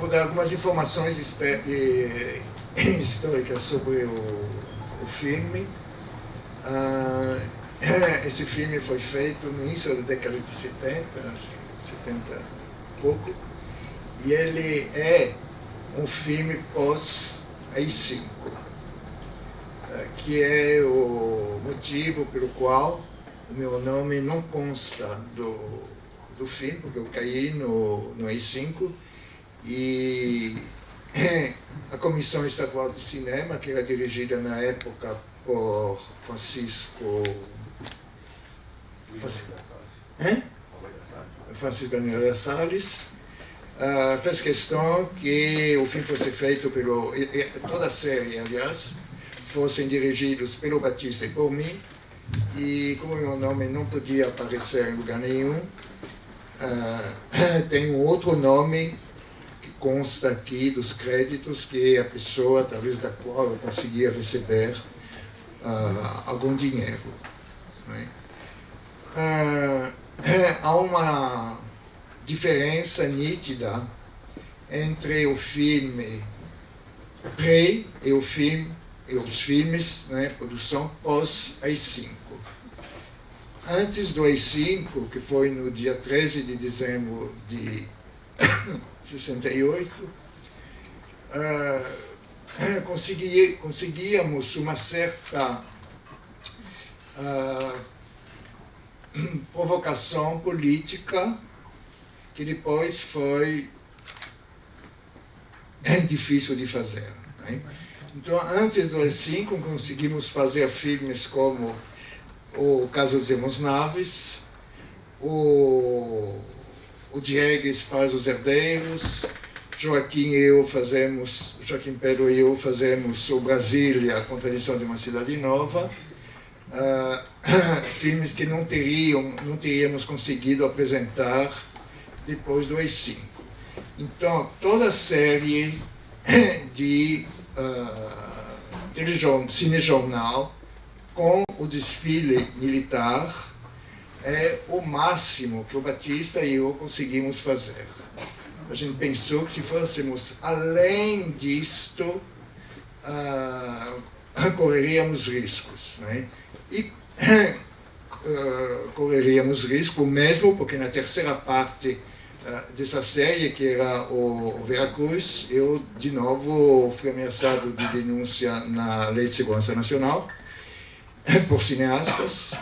vou dar algumas informações históricas sobre o filme. Esse filme foi feito no início da década de 70, 70 e pouco, e ele é um filme pós-AI-5, que é o motivo pelo qual o meu nome não consta do filme, porque eu caí no AI-5, e a Comissão Estadual de Cinema, que era dirigida na época por Francisco Daniel Salles, fez questão que o filme fosse feito toda a série, aliás, fossem dirigidos pelo Batista e por mim, e como meu nome não podia aparecer em lugar nenhum, tem um outro nome que consta aqui dos créditos, que é a pessoa através da qual eu conseguia receber algum dinheiro. Né? Há uma diferença nítida entre o filme pré e os filmes, né, produção pós-AI-5. Antes do AI-5, que foi no dia 13 de dezembro de 68, conseguíamos uma certa provocação política que depois foi difícil de fazer. Né? Então, antes do AI-5, conseguimos fazer filmes como O Caso dos Irmãos Naves, o Diegues faz Os Herdeiros, Joaquim Pedro e eu fazemos o Brasília, a Contradição de uma Cidade Nova, filmes que não teríamos conseguido apresentar depois do AI-5. Então, toda a série de cinejornal com o desfile militar é o máximo que o Batista e eu conseguimos fazer. A gente pensou que se fôssemos além disto, correríamos riscos. Né? E correríamos risco mesmo, porque na terceira parte dessa série, que era o Veracruz, eu, de novo, fui ameaçado de denúncia na Lei de Segurança Nacional por cineastas,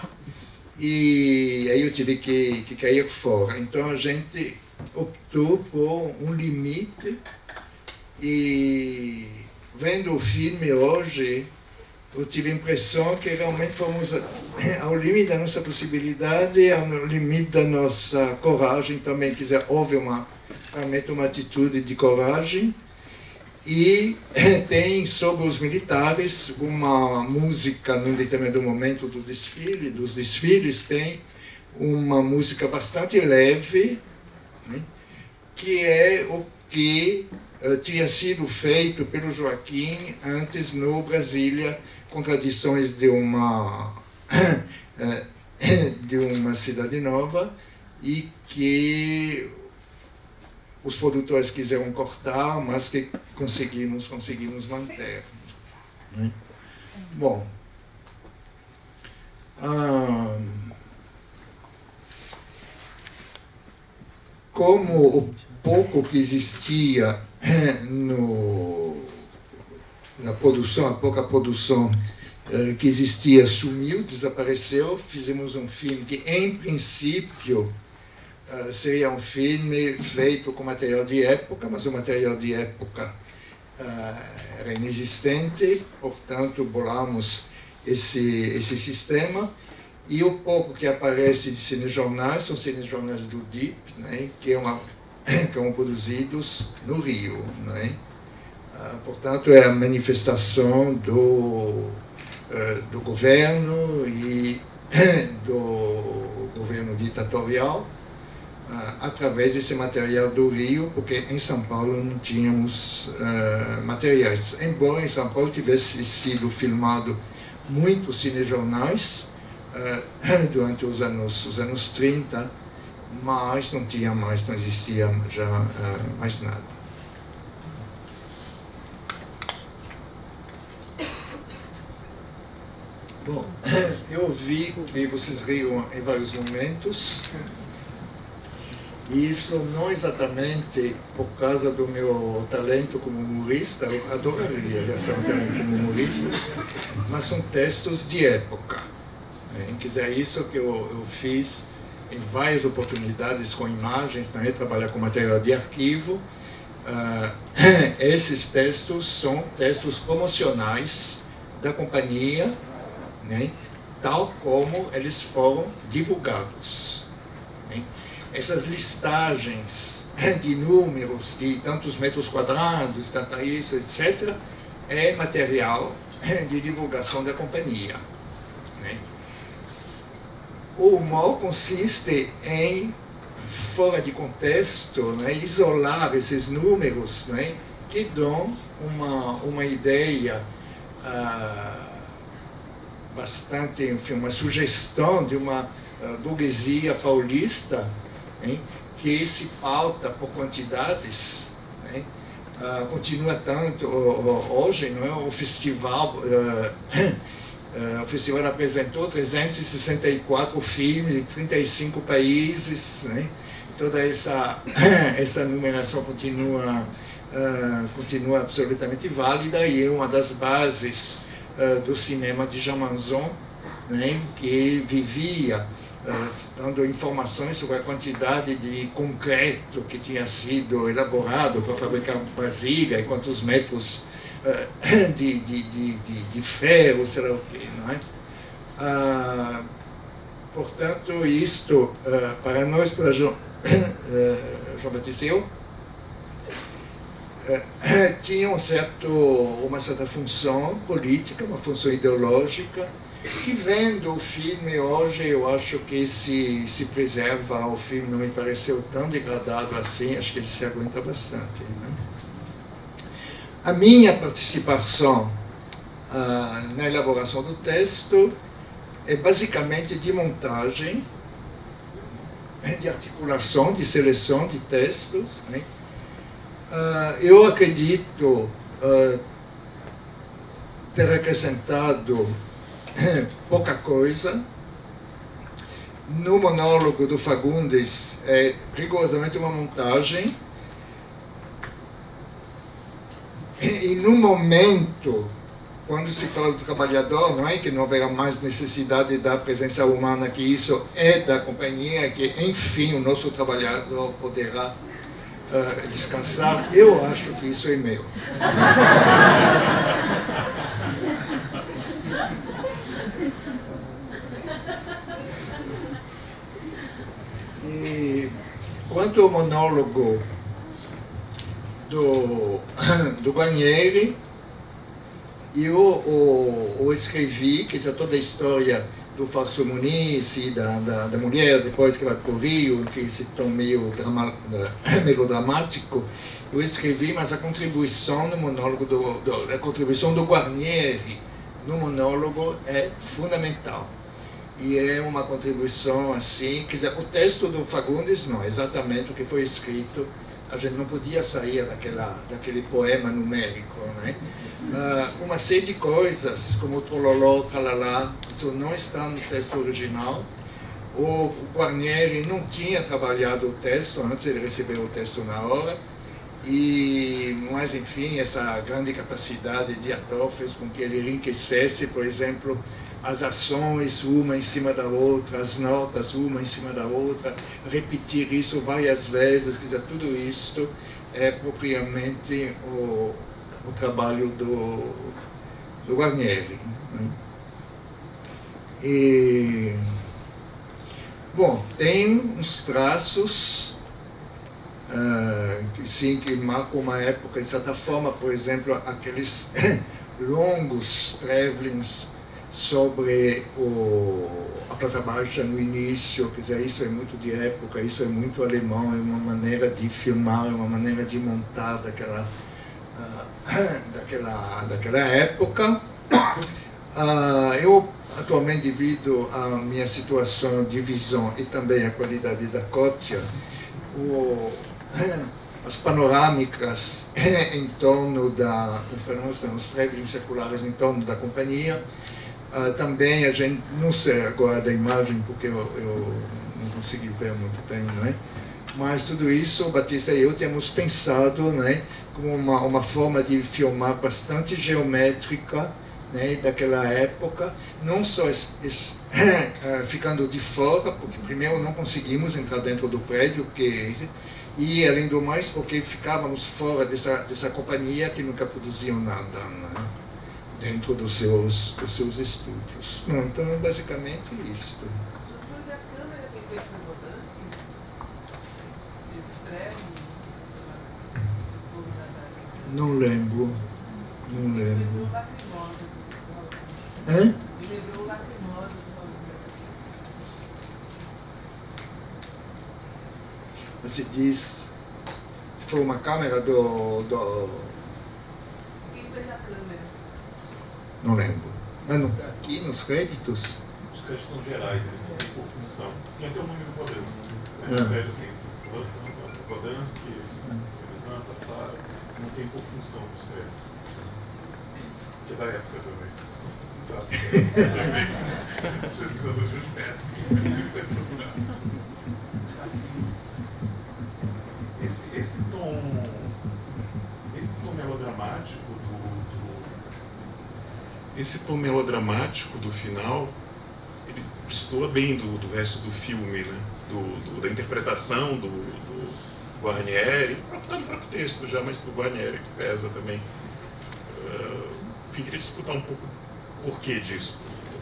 e aí eu tive que cair fora. Então a gente optou por um limite, e vendo o filme hoje, eu tive a impressão que realmente fomos ao limite da nossa possibilidade, ao limite da nossa coragem também. Quer dizer, houve realmente uma atitude de coragem. E tem sobre os militares uma música, num determinado momento dos desfiles, tem uma música bastante leve, né, que é o que tinha sido feito pelo Joaquim antes no Brasília, Contradições de uma Cidade Nova, e que os produtores quiseram cortar, mas que conseguimos manter. Bom, como o pouco que existia na produção, a pouca produção que existia sumiu, desapareceu, fizemos um filme que, em princípio, seria um filme feito com material de época, mas o material de época era inexistente, portanto, bolamos esse sistema, e o pouco que aparece de cinejornais são cinejornais do DIP, né, que são produzidos no Rio. Né? Portanto, é a manifestação do governo e do governo ditatorial, através desse material do Rio, porque em São Paulo não tínhamos materiais. Embora em São Paulo tivesse sido filmado muitos cinejornais durante os anos 30, mas não existia já mais nada. Bom, eu vi que vocês riram em vários momentos, e isso não exatamente por causa do meu talento como humorista, eu adoraria gastar um talento como humorista, mas são textos de época. Quer dizer, isso que eu fiz em várias oportunidades com imagens, também trabalhar com material de arquivo. Esses textos são textos promocionais da companhia, né, tal como eles foram divulgados. Né? Essas listagens de números, de tantos metros quadrados, tanto isso, etc., é material de divulgação da companhia. Né? O humor consiste em, fora de contexto, né, isolar esses números, né, que dão uma ideia bastante, enfim, uma sugestão de uma burguesia paulista, né, que se pauta por quantidades. Né, continua tanto hoje, não é? O festival apresentou 364 filmes de 35 países, né? Toda essa numeração continua absolutamente válida e é uma das bases do cinema de Jean Manzon, né? Que vivia dando informações sobre a quantidade de concreto que tinha sido elaborado para fabricar vasilha e quantos metros de ferro, sei lá o quê, não é? Portanto, isto, para nós, para João Batista e eu, tinha uma certa função política, uma função ideológica, que vendo o filme hoje, eu acho que se preserva. O filme não me pareceu tão degradado assim, acho que ele se aguenta bastante. Né? A minha participação na elaboração do texto é basicamente de montagem, de articulação, de seleção de textos. Né? Eu acredito ter acrescentado pouca coisa. No monólogo do Fagundes é rigorosamente uma montagem. E no momento, quando se fala do trabalhador, não é que não haverá mais necessidade da presença humana, que isso é da companhia, que enfim o nosso trabalhador poderá descansar, eu acho que isso é meu. E quanto ao monólogo do Guarnieri, eu o escrevi, quer dizer, toda a história do Fausto Muniz e da mulher, depois que vai para o Rio, enfim, esse tom meio melodramático, eu escrevi, mas a contribuição no monólogo a contribuição do Guarnieri no monólogo é fundamental. E é uma contribuição assim, quer dizer, o texto do Fagundes não é exatamente o que foi escrito. A gente não podia sair daquele poema numérico, né? Uma série de coisas, como o trololó, tralalá, isso não está no texto original. O Guarnieri não tinha trabalhado o texto, antes ele recebeu o texto na hora. Mas, enfim, essa grande capacidade de ator fez com que ele enriquecesse, por exemplo, as ações uma em cima da outra, as notas uma em cima da outra, repetir isso várias vezes, quer dizer, tudo isto é propriamente o trabalho do Guarnieri. Né? Bom, tem uns traços que marcam uma época, de certa forma, por exemplo, aqueles longos travelings sobre a planta baixa no início, quer dizer, isso é muito de época, isso é muito alemão, é uma maneira de filmar, é uma maneira de montar daquela época. Eu atualmente, devido à minha situação de visão e também à qualidade da cópia, as panorâmicas em torno os travelings circulares em torno da companhia Também a gente, não sei agora da imagem, porque eu não consegui ver muito bem, não é? Mas tudo isso, o Batista e eu tínhamos pensado, né, como uma forma de filmar bastante geométrica, né, daquela época, não só ficando de fora, porque primeiro não conseguimos entrar dentro do prédio, e além do mais, porque ficávamos fora dessa companhia que nunca produziam nada, né, dentro dos seus estúdios. Não, então, basicamente isso. A câmera que fez para o Bodansky, esses prédios, não lembro. Não lembro. lembrou Lacrimosa. Hã? Lembrou Lacrimosa. Você diz, se for uma câmera Quem fez a câmera? Não lembro. Mas aqui nos créditos? Os créditos são gerais, eles não têm por função. Tem até o nome do Bodansky. Esse prédio assim, Bodansky, Elisanta, Sara, não tem por função os créditos. Que é da época também. Pesquisadores de péssimos. Esse tom melodramático do final, ele destoa bem do resto do filme, né? Da interpretação do Guarnieri, do próprio texto já, mas do Guarnieri, que pesa também. Enfim, queria discutir um pouco o porquê disso,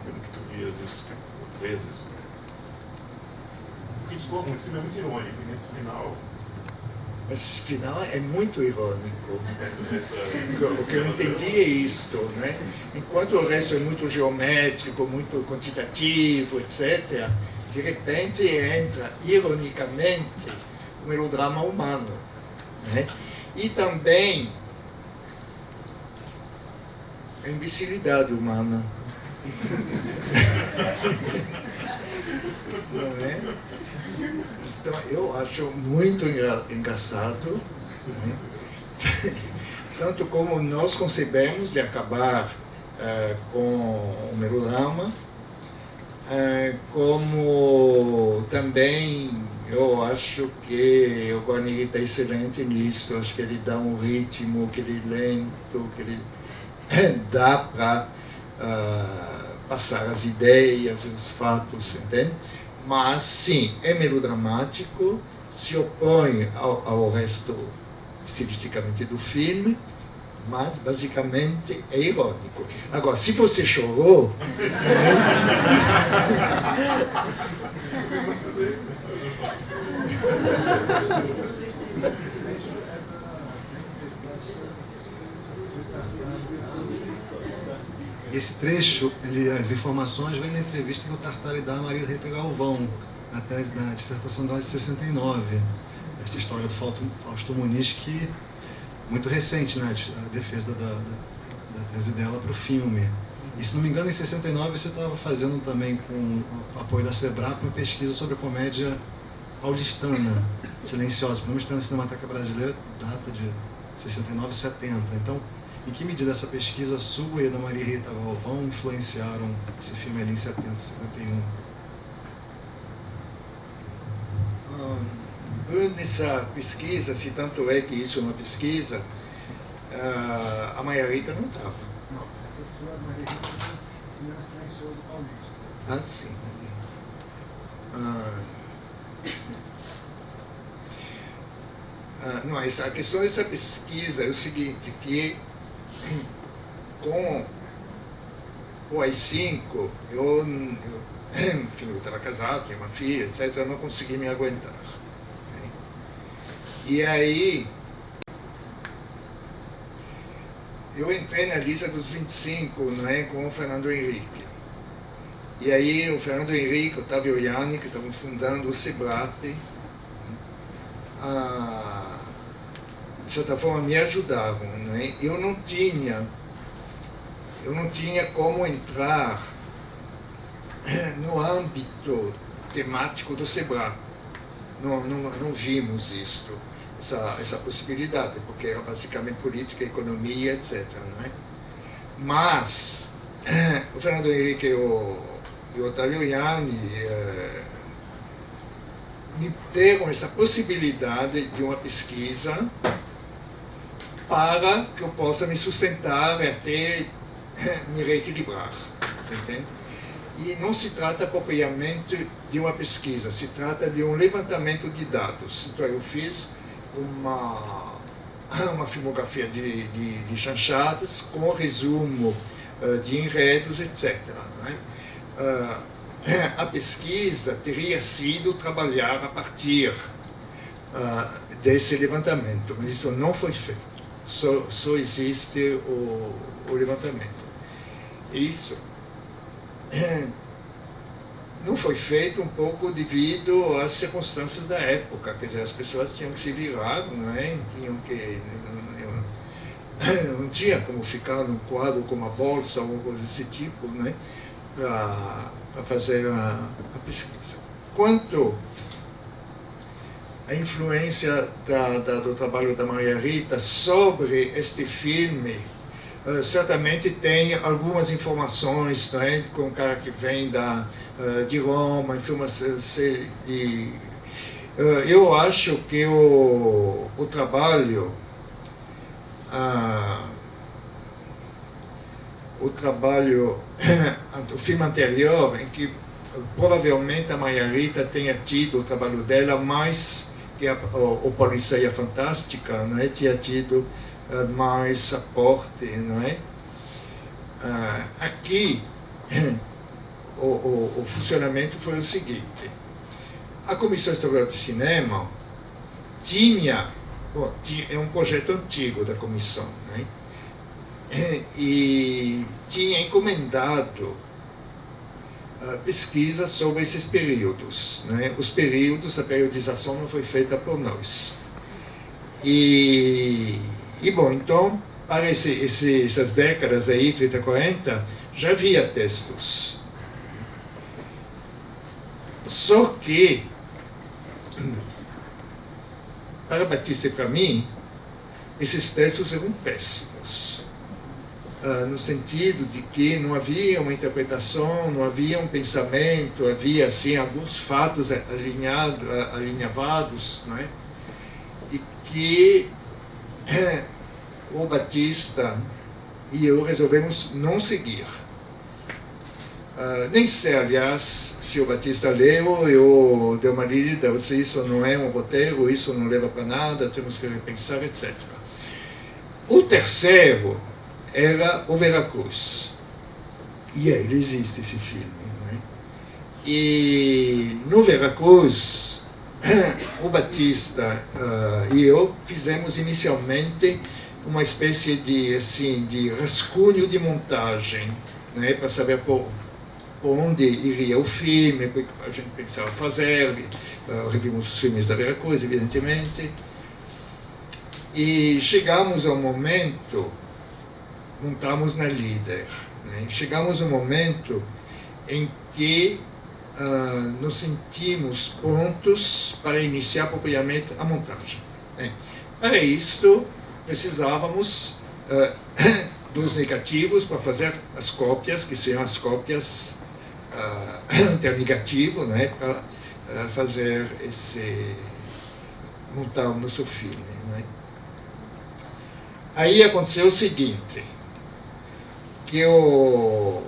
como que tu vias isso, vezes. Porque destoa muito, o filme é muito irônico, e nesse final... Esse final é muito irônico. O que eu entendi é isto, né? Enquanto o resto é muito geométrico, muito quantitativo, etc., de repente entra, ironicamente, o melodrama humano, né? E também a imbecilidade humana. Não é? Então, eu acho muito engraçado, né? Tanto como nós concebemos de acabar com o melodrama, como também eu acho que o Guarnieri está excelente nisso. Acho que ele dá um ritmo, que ele é lento, que ele dá para passar as ideias, os fatos, entende? Mas, sim, é melodramático, se opõe ao resto, estilisticamente, do filme, mas, basicamente, é irônico. Agora, se você chorou... Esse trecho, as informações vêm na entrevista que o Tartari dá a Maria Rita Galvão, na dissertação dela de 69. Essa história do Fausto Muniz, que muito recente, né, a defesa da tese dela para o filme. E, se não me engano, em 69 você estava fazendo também, com o apoio da Sebrap, uma pesquisa sobre a comédia paulistana, silenciosa. Pelo menos na Cinemateca Brasileira, data de 69 e 70. Então, em que medida essa pesquisa sua e da Maria Rita Galvão influenciaram esse filme ali em 70, 71? Nessa pesquisa, se tanto é que isso é uma pesquisa, a Maria Rita não estava. Não, essa sua Maria Rita é Cinema Silencioso Paulista. Ah, sim. Não, a questão dessa pesquisa é o seguinte, que com o AI-5, enfim, eu estava casado, tinha uma filha, etc., eu não consegui me aguentar. Né? E aí, eu entrei na lista dos 25, né, com o Fernando Henrique. E aí, o Fernando Henrique, o Otávio Yanni, que estavam fundando o Sebrap, de certa forma me ajudaram, né? Eu não tinha como entrar no âmbito temático do Sebrap. Não vimos isto, essa possibilidade, porque era basicamente política, economia, etc. Não é? Mas o Fernando Henrique e o Ottavio Ianni me deram essa possibilidade de uma pesquisa para que eu possa me sustentar e até me reequilibrar, você entende? E não se trata propriamente de uma pesquisa, se trata de um levantamento de dados. Então eu fiz uma filmografia de chanchadas com resumo de enredos, etc. Né? A pesquisa teria sido trabalhar a partir desse levantamento, mas isso não foi feito. Só existe o levantamento. Isso não foi feito um pouco devido às circunstâncias da época, quer dizer, as pessoas tinham que se virar, não é? Não tinha como ficar num quadro com uma bolsa ou alguma coisa desse tipo, né? Para fazer a pesquisa. Quanto à influência do trabalho da Maria Rita sobre este filme, certamente tem algumas informações, né, com o cara que vem de Roma, informações eu acho que o trabalho o filme anterior, em que provavelmente a Maria Rita tenha tido o trabalho dela mais que o Policeia Fantástica, não é? Tinha tido mais aporte, não é? Aqui o funcionamento foi o seguinte: a Comissão Estadual de Cinema é um projeto antigo da comissão, né? E tinha encomendado pesquisa sobre esses períodos, né? Os períodos, a periodização não foi feita por nós. E bom, então, para essas décadas aí, 30, 40, já havia textos. Só que, para Batista e para mim, esses textos eram péssimos. No sentido de que não havia uma interpretação, não havia um pensamento, havia, assim, alguns fatos alinhavados, não é? E que o Batista e eu resolvemos não seguir. Nem sei, aliás, se o Batista leu, eu dei uma lida, isso não é um roteiro, isso não leva para nada, temos que repensar, etc. O terceiro era o Veracruz. E ele existe, esse filme. Não é? E no Veracruz, o Batista e eu fizemos inicialmente uma espécie de rascunho de montagem, né, para saber por onde iria o filme, porque a gente pensava fazer, revimos os filmes da Veracruz, evidentemente, e chegamos ao momento, montamos na Líder, né, chegamos ao momento em que nos sentimos prontos para iniciar propriamente a montagem. Né. Para isto, precisávamos dos negativos para fazer as cópias, que seriam as cópias internegativas, né, para fazer montar o nosso filme. Né. Aí aconteceu o seguinte, que eu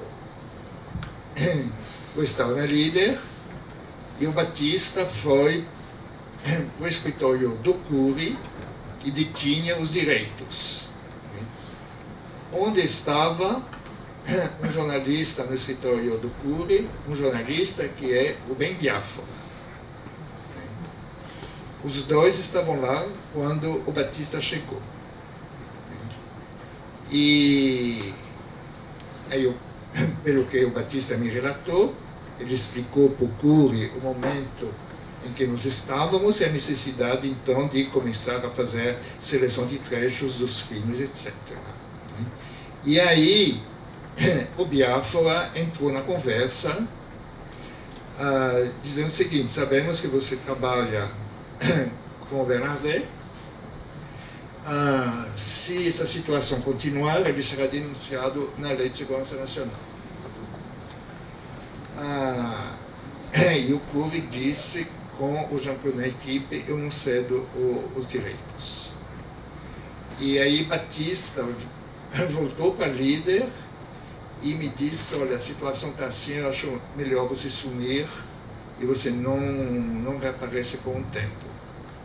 estava na Líder e o Batista foi para o escritório do Cury e detinha os direitos. Né. Onde estava um jornalista no escritório do Cury, um jornalista que é o Ben Biafora. Os dois estavam lá quando o Batista chegou. E aí, pelo que o Batista me relatou, ele explicou para o Cury o momento em que nós estávamos e a necessidade, então, de começar a fazer seleção de trechos dos filmes, etc. E aí, o Biafora entrou na conversa, dizendo o seguinte: sabemos que você trabalha com o Bernardet se essa situação continuar, ele será denunciado na Lei de Segurança Nacional. E o Kubrick disse, com o Jean-Claude na equipe, eu não cedo os direitos. E aí Batista voltou para líder e me disse, olha, a situação está assim, eu acho melhor você sumir e você não reaparece por um tempo.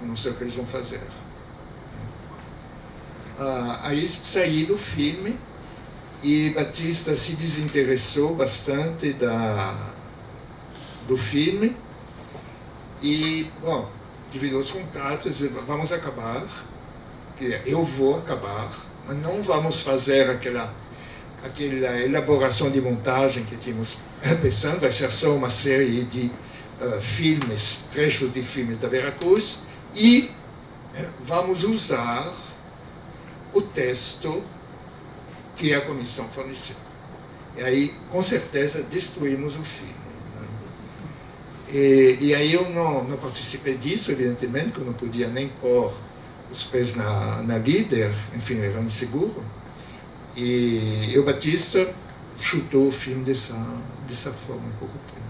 Eu não sei o que eles vão fazer. Aí saí do filme e Batista se desinteressou bastante do filme e, bom, dividiu os contratos e vamos acabar, eu vou acabar, mas não vamos fazer aquela elaboração de montagem que tínhamos pensando, vai ser só uma série de filmes, trechos de filmes da Veracruz e vamos usar o texto que a comissão forneceu. E aí, com certeza, destruímos o filme. E aí eu não participei disso, evidentemente, que eu não podia nem pôr os pés na líder, enfim, era inseguro. E o Batista chutou o filme dessa forma em pouco tempo.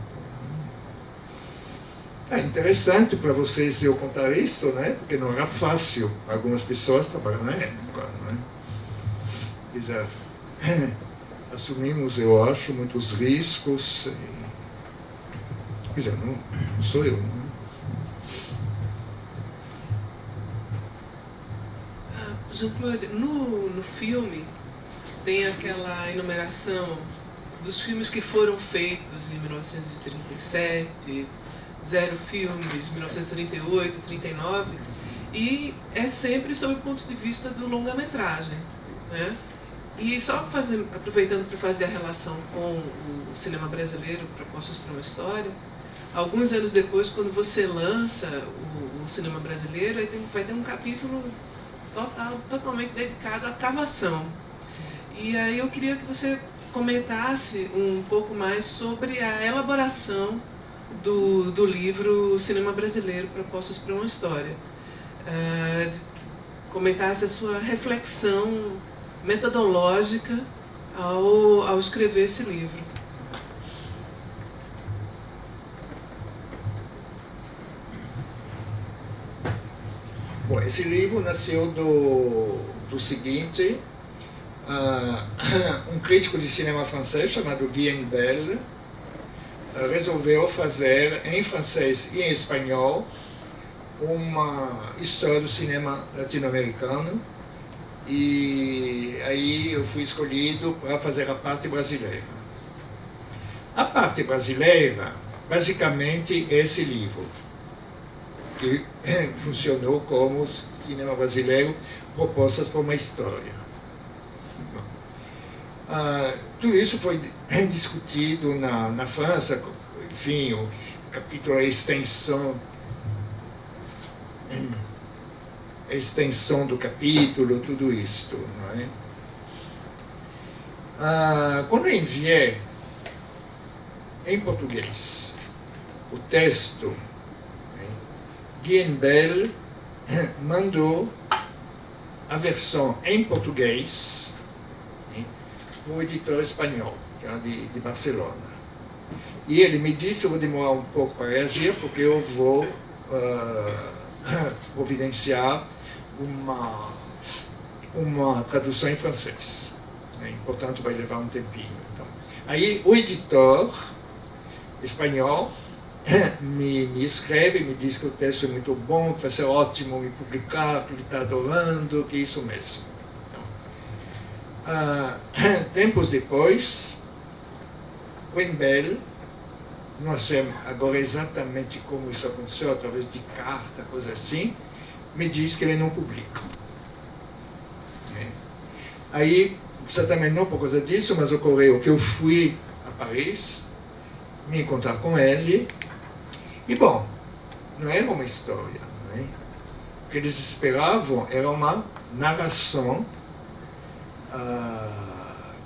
É interessante para vocês eu contar isso, né? Porque não era fácil para algumas pessoas trabalhar na época, né? Assumimos, eu acho, muitos riscos. Quer dizer, não sou eu, né? Jean-Claude, no filme tem aquela enumeração dos filmes que foram feitos em 1937, 0 filmes, 1938, 39, e é sempre sob o ponto de vista do longa-metragem, né? E só aproveitando para fazer a relação com o cinema brasileiro, Propostas para uma História, alguns anos depois, quando você lança o cinema brasileiro, aí vai ter um capítulo totalmente dedicado à cavação. E aí eu queria que você comentasse um pouco mais sobre a elaboração do livro Cinema Brasileiro, Propostas para uma História. Comentasse a sua reflexão metodológica ao escrever esse livro. Bom, esse livro nasceu do seguinte: um crítico de cinema francês chamado Guy Bell resolveu fazer em francês e em espanhol uma história do cinema latino-americano, e aí eu fui escolhido para fazer a parte brasileira. A parte brasileira, basicamente, é esse livro, que funcionou como cinema brasileiro, Propostas para uma História. Tudo isso foi discutido na França, enfim, o capítulo, a extensão do capítulo, tudo isto, não é? Quando eu enviei em português o texto, Guy Bell mandou a versão em português para o editor espanhol, que era de Barcelona. E ele me disse, eu vou demorar um pouco para reagir, porque eu vou providenciar uma tradução em francês, né? Portanto vai levar um tempinho. Então, aí o editor espanhol me escreve, me diz que o texto é muito bom, que vai ser ótimo me publicar, que ele está adorando, que é isso mesmo. Então, tempos depois, o Bell, não sei agora exatamente como isso aconteceu, através de carta, coisa assim, me diz que ele não publica. Aí, certamente não por causa disso, mas ocorreu que eu fui a Paris me encontrar com ele, e bom, não era uma história, não é? O que eles esperavam era uma narração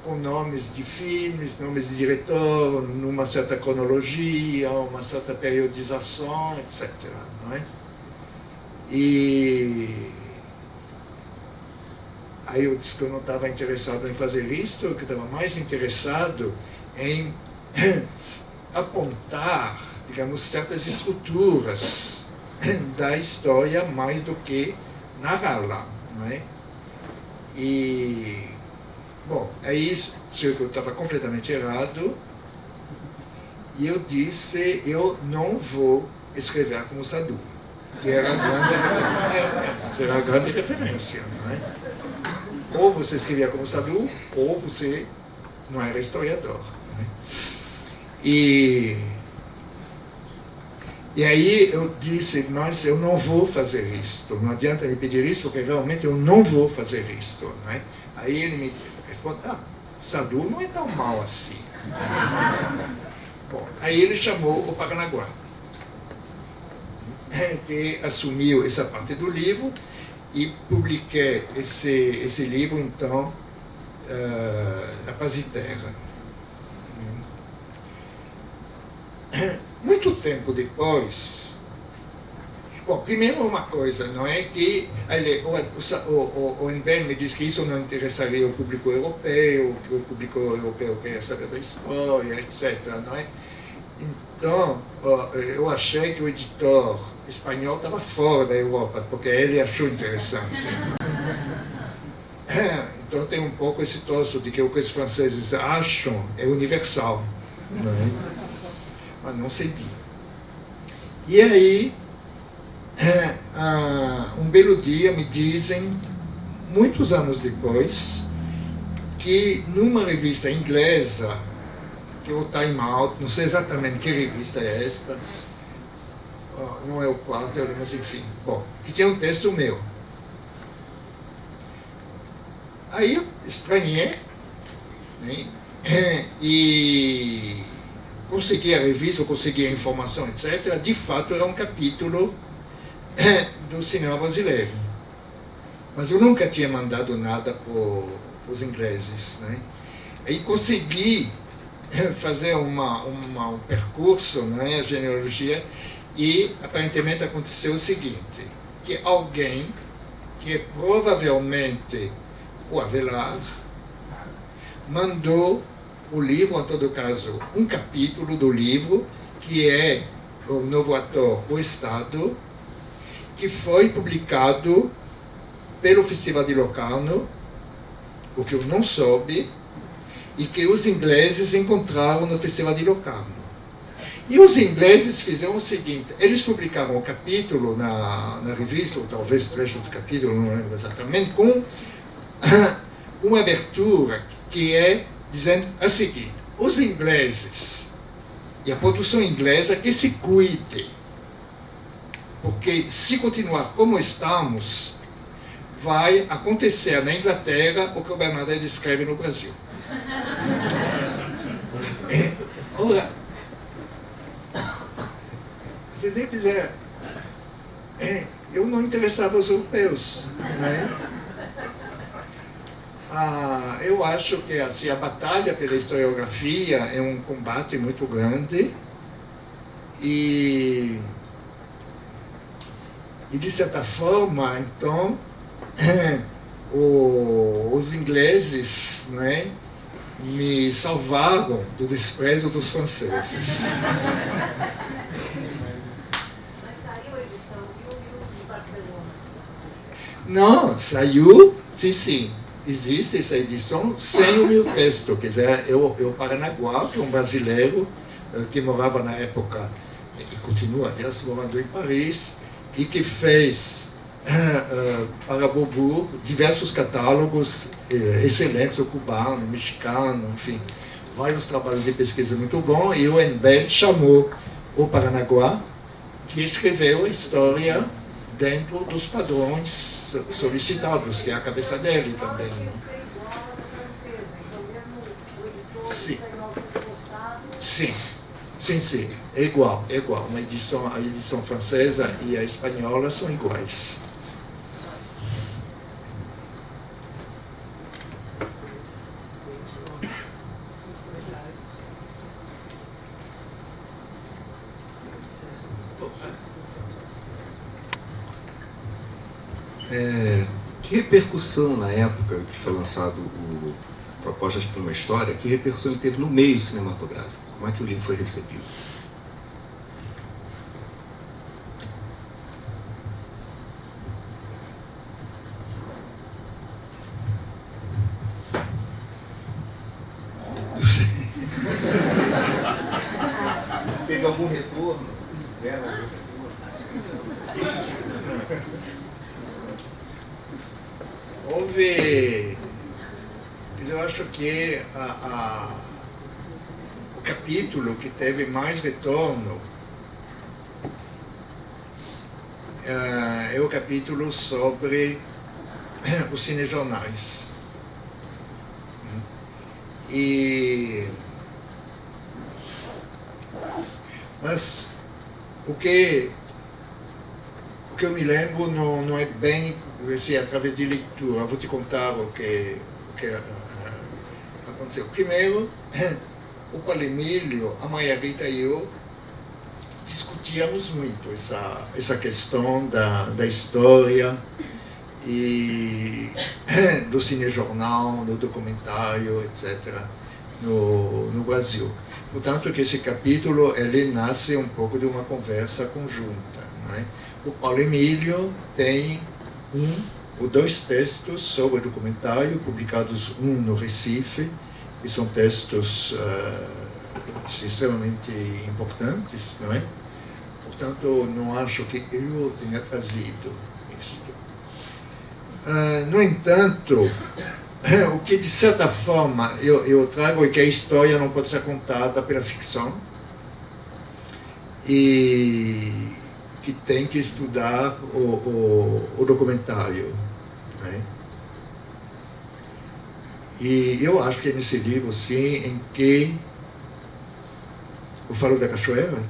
com nomes de filmes, nomes de diretor, numa certa cronologia, uma certa periodização, etc. Não é? E Aí eu disse que eu não estava interessado em fazer isso, que eu estava mais interessado em apontar, digamos, certas estruturas da história mais do que narrá-la, não é? E, bom, é isso que eu estava completamente errado, e eu disse, eu não vou escrever como Sadu, que era a grande referência, não é? Ou você escrevia como Sadu, ou você não era historiador. Não é? E aí eu disse, mas eu não vou fazer isto, não adianta me pedir isso, porque realmente eu não vou fazer isto. Não é? Aí ele me responde, Sadu não é tão mal assim. Bom, aí ele chamou o Paranaguá, que assumiu essa parte do livro, e publiquei esse livro, então, na Paz e Terra. Muito tempo depois, bom, primeiro uma coisa, não é que o Enbel me disse que isso não interessaria o público europeu, que o público europeu queria saber da história, etc. Não é? Então, eu achei que o editor espanhol estava fora da Europa, porque ele achou interessante. Então tem um pouco esse troço de que o que os franceses acham é universal, não é? Mas não cedi. E aí, um belo dia me dizem, muitos anos depois, que numa revista inglesa, que é o Time Out, não sei exatamente que revista é esta, não é o Quarter, mas enfim, bom, que tinha um texto meu. Aí eu estranhei, né? E consegui a revista, consegui a informação, etc. De fato, era um capítulo do cinema brasileiro. Mas eu nunca tinha mandado nada para os ingleses, né? Aí consegui fazer um percurso, né, a genealogia, e aparentemente aconteceu o seguinte, que alguém, que é provavelmente o Avelar, mandou o livro, em todo caso, um capítulo do livro, que é o Novo Ator, o Estado, que foi publicado pelo Festival de Locarno, o que eu não soube, e que os ingleses encontraram no Festival de Locarno. E os ingleses fizeram o seguinte, eles publicaram o capítulo na revista, ou talvez trecho do capítulo, não lembro exatamente, com uma abertura que é dizendo a seguinte, os ingleses e a produção inglesa que se cuide, porque se continuar como estamos, vai acontecer na Inglaterra o que o Bernadette escreve no Brasil. Ora, se ele quiser, eu não interessava os europeus, né? Eu acho que assim, a batalha pela historiografia é um combate muito grande e de certa forma, então, os ingleses, né, me salvaram do desprezo dos franceses. Mas saiu a edição de Barcelona? Não, saiu, sim. Existe essa edição sem o meu texto, quer dizer, eu Paranaguá, que é um brasileiro que morava na época, e continua até morando em Paris, e que fez para Bobo diversos catálogos excelentes, o cubano, o mexicano, enfim, vários trabalhos de pesquisa muito bons, e o Enbel chamou o Paranaguá, que escreveu a história dentro dos padrões solicitados, que é a cabeça dele também. Sim. Sim, é igual. A edição francesa e a espanhola são iguais. Que repercussão na época que foi lançado o Propostas para uma História, que repercussão ele teve no meio cinematográfico? Como é que o livro foi recebido? Teve algum retorno dela? Houve, eu acho que o capítulo que teve mais retorno é o capítulo sobre os cinejornais. Mas o que eu me lembro não é bem assim, através de leitura. Eu vou te contar o que aconteceu. Primeiro, o Paulo Emílio, a Maria Rita e eu discutíamos muito essa questão da história e do cinejornal, do documentário, etc., no Brasil. Portanto, que esse capítulo ele nasce um pouco de uma conversa conjunta. Não é? O Paulo Emílio tem um ou dois textos sobre o documentário, publicados um no Recife, que são textos extremamente importantes, não é? Portanto, não acho que eu tenha trazido isto. No entanto, o que de certa forma eu trago é que a história não pode ser contada pela ficção e que tem que estudar o documentário. Né? E eu acho que é nesse livro, sim, em que eu falo da cachoeira.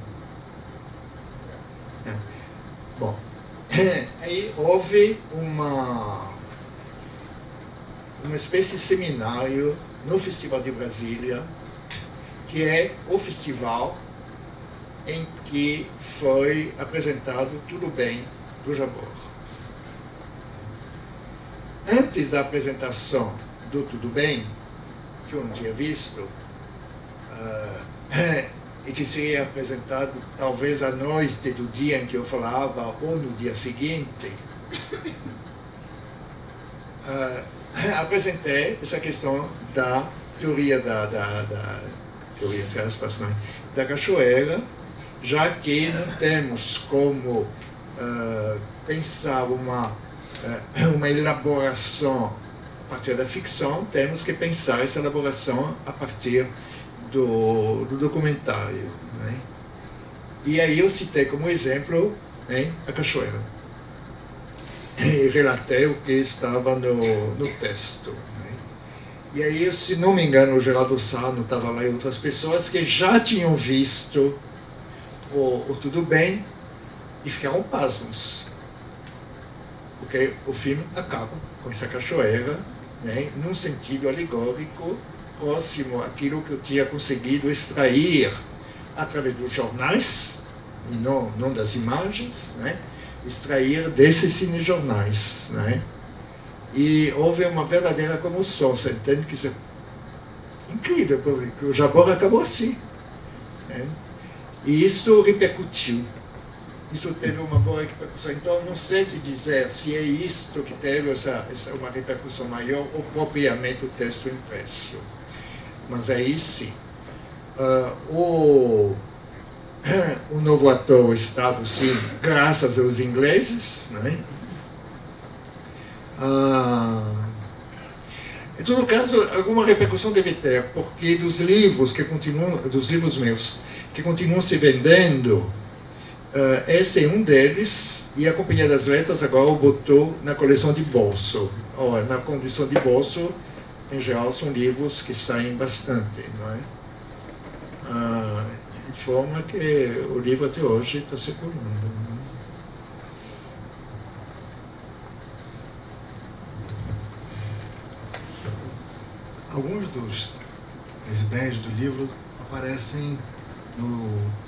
Bom, aí houve uma espécie de seminário no Festival de Brasília, que é o festival em que foi apresentado Tudo Bem, do Jabor. Antes da apresentação do Tudo Bem, que eu não tinha visto, e que seria apresentado talvez à noite do dia em que eu falava, ou no dia seguinte, apresentei essa questão da teoria teoria entre aspas, né, da cachoeira, já que não temos como pensar uma elaboração a partir da ficção, temos que pensar essa elaboração a partir do documentário. Né? E aí eu citei como exemplo, né, a cachoeira. E relatei o que estava no texto. Né? E aí, se não me engano, o Geraldo Sano estava lá e outras pessoas que já tinham visto o Tudo Bem e ficaram pasmos. Porque o filme acaba com essa cachoeira, né, num sentido alegórico, próximo àquilo que eu tinha conseguido extrair através dos jornais, e não das imagens, né, extrair desses cinejornais. Né? E houve uma verdadeira comoção, você entende que isso é incrível, porque o Jabor acabou assim. Né? E isso repercutiu. Isso teve uma boa repercussão. Então, não sei te dizer se é isto que teve uma repercussão maior ou propriamente o texto impresso. Mas aí sim. O novo ator estado, sim, graças aos ingleses. Né? Em todo caso, alguma repercussão deve ter, porque dos livros meus, que continuam se vendendo, esse é um deles, e a Companhia das Letras agora o botou na coleção de bolso. Na condição de bolso, em geral, são livros que saem bastante, não é? De forma que o livro até hoje está circulando. Não é? Algumas das ideias do livro aparecem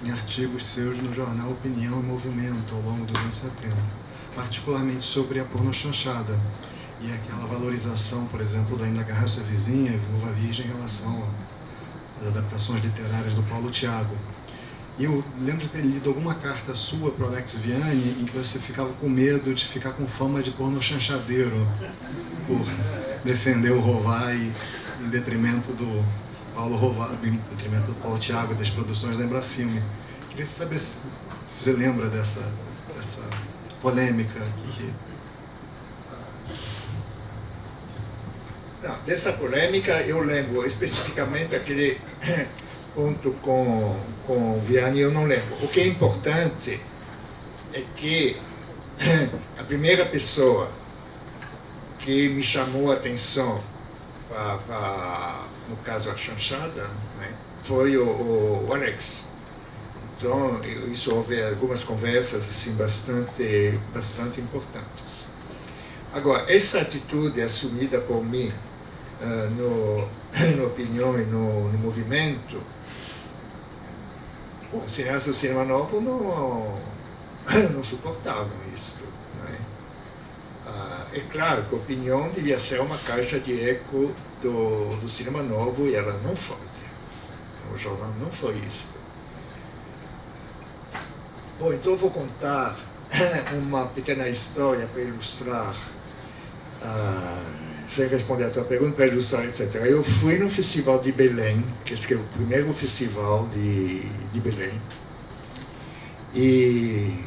em artigos seus no jornal Opinião e Movimento ao longo dos anos 70, particularmente sobre a pornochanchada. e aquela valorização, por exemplo, da Ainda Garraça Vizinha, Viúva Virgem, em relação às adaptações literárias do Paulo Thiago. E eu lembro de ter lido alguma carta sua para o Alex Vianney em que você ficava com medo de ficar com fama de porno chanchadeiro por defender o Rovai em detrimento do Paulo Rovai, em detrimento do Paulo Thiago das produções da Embrafilme. Queria saber se você lembra dessa polêmica aqui. Não, dessa polêmica eu lembro especificamente aquele ponto com Vianney, eu não lembro. O que é importante é que a primeira pessoa que me chamou a atenção no caso a chanchada, né, foi o Alex. Então, isso houve algumas conversas assim, bastante importantes. Agora, essa atitude assumida por mim na opinião e no movimento, os cineastas do cinema novo não suportavam isso. Né? É claro que a opinião devia ser uma caixa de eco do cinema novo e ela não foi. O jornal não foi isso. Bom, então eu vou contar uma pequena história para ilustrar, sem responder a tua pergunta, para ilustrar, etc. Eu fui no Festival de Belém, que acho que é o primeiro festival de Belém, e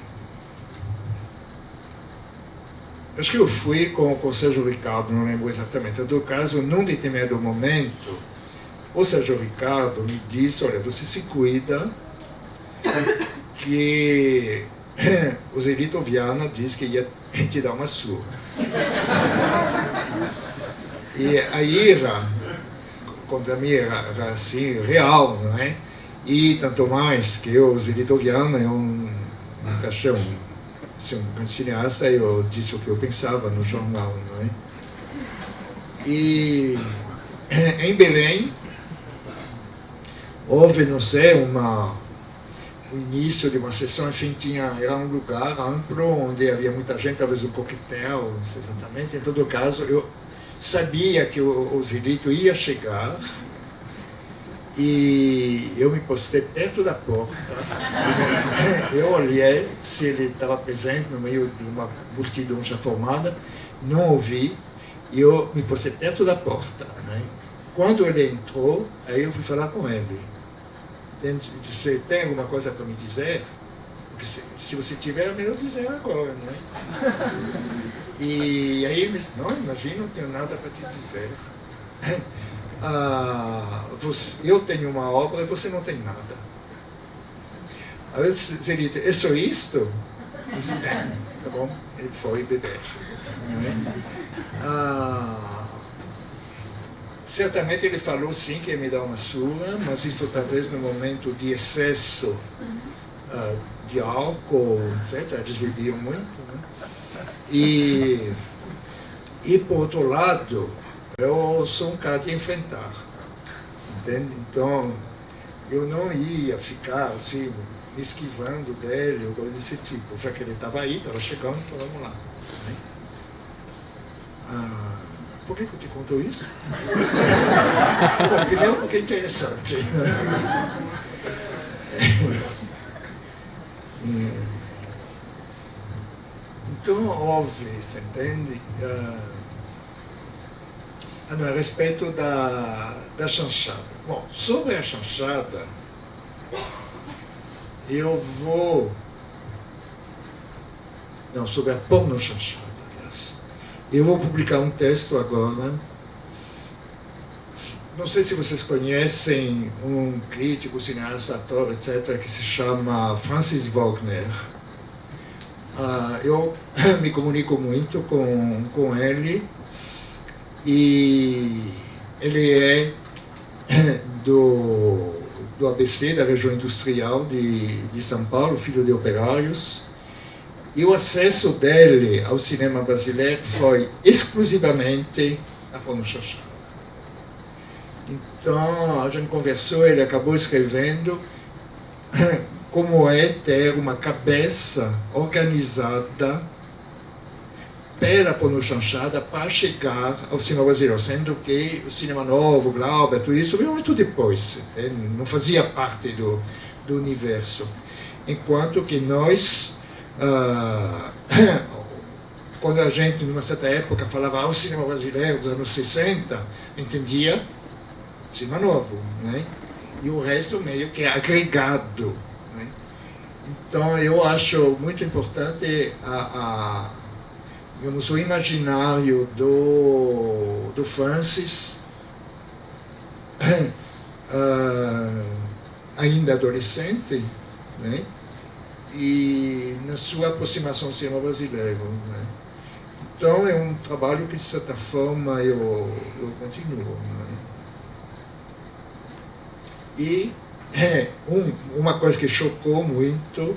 acho que eu fui com o Sérgio Ricardo, não lembro exatamente. No caso, num determinado momento, o Sérgio Ricardo me disse, olha, você se cuida, que o Zelito Viana disse que ia te dar uma surra. E a ira contra mim era assim, real, não é? E tanto mais que o Zelito Viana é um cachorro, um cineasta, eu disse o que eu pensava no jornal, não é? E em Belém houve, não sei, o início de uma sessão, enfim, era um lugar amplo onde havia muita gente, talvez um coquetel, não sei exatamente. Em todo caso, eu sabia que o Zelito ia chegar e eu me postei perto da porta. Eu olhei se ele estava presente no meio de uma multidão já formada, não ouvi, e eu me postei perto da porta. Né? Quando ele entrou, aí eu fui falar com ele. Você tem alguma coisa para me dizer? Porque se você tiver, é melhor dizer agora, né? E aí ele disse, não, imagina, não tenho nada para te dizer. Eu tenho uma obra e você não tem nada. Às vezes ele diz, é só isto? Eu disse, tá bom, ele foi beber. Certamente ele falou sim que ia me dar uma surra, mas isso talvez no momento de excesso de álcool, etc. Eles bebiam muito. Né? E por outro lado, eu sou um cara de enfrentar. Entende? Então, eu não ia ficar assim, me esquivando dele ou coisa desse tipo, já que ele estava aí, estava chegando, então vamos lá. Por que eu te conto isso? Bom, primeiro porque é interessante. Então, houve, você entende? A respeito da chanchada. Bom, sobre a chanchada, eu vou... Não, sobre a porno-chanchada, aliás. Eu vou publicar um texto agora. Não sei se vocês conhecem um crítico, cineasta, ator, etc., que se chama Francis Wagner. Eu me comunico muito com ele e ele é do ABC, da região industrial de São Paulo, filho de operários. E o acesso dele ao cinema brasileiro foi exclusivamente a porno-chanchada. Então, a gente conversou, ele acabou escrevendo como é ter uma cabeça organizada pela pornochanchada para chegar ao cinema brasileiro, sendo que o cinema novo, Glauber, tudo isso veio muito depois, não fazia parte do universo. Enquanto que nós, quando a gente, numa certa época, falava o cinema brasileiro dos anos 60, entendia cinema novo, né? E o resto meio que é agregado, né? Então, eu acho muito importante digamos, o imaginário do Francis, ainda adolescente, né? E na sua aproximação ao cinema brasileiro, né? Então, é um trabalho que, de certa forma, eu continuo, né? E uma coisa que chocou muito,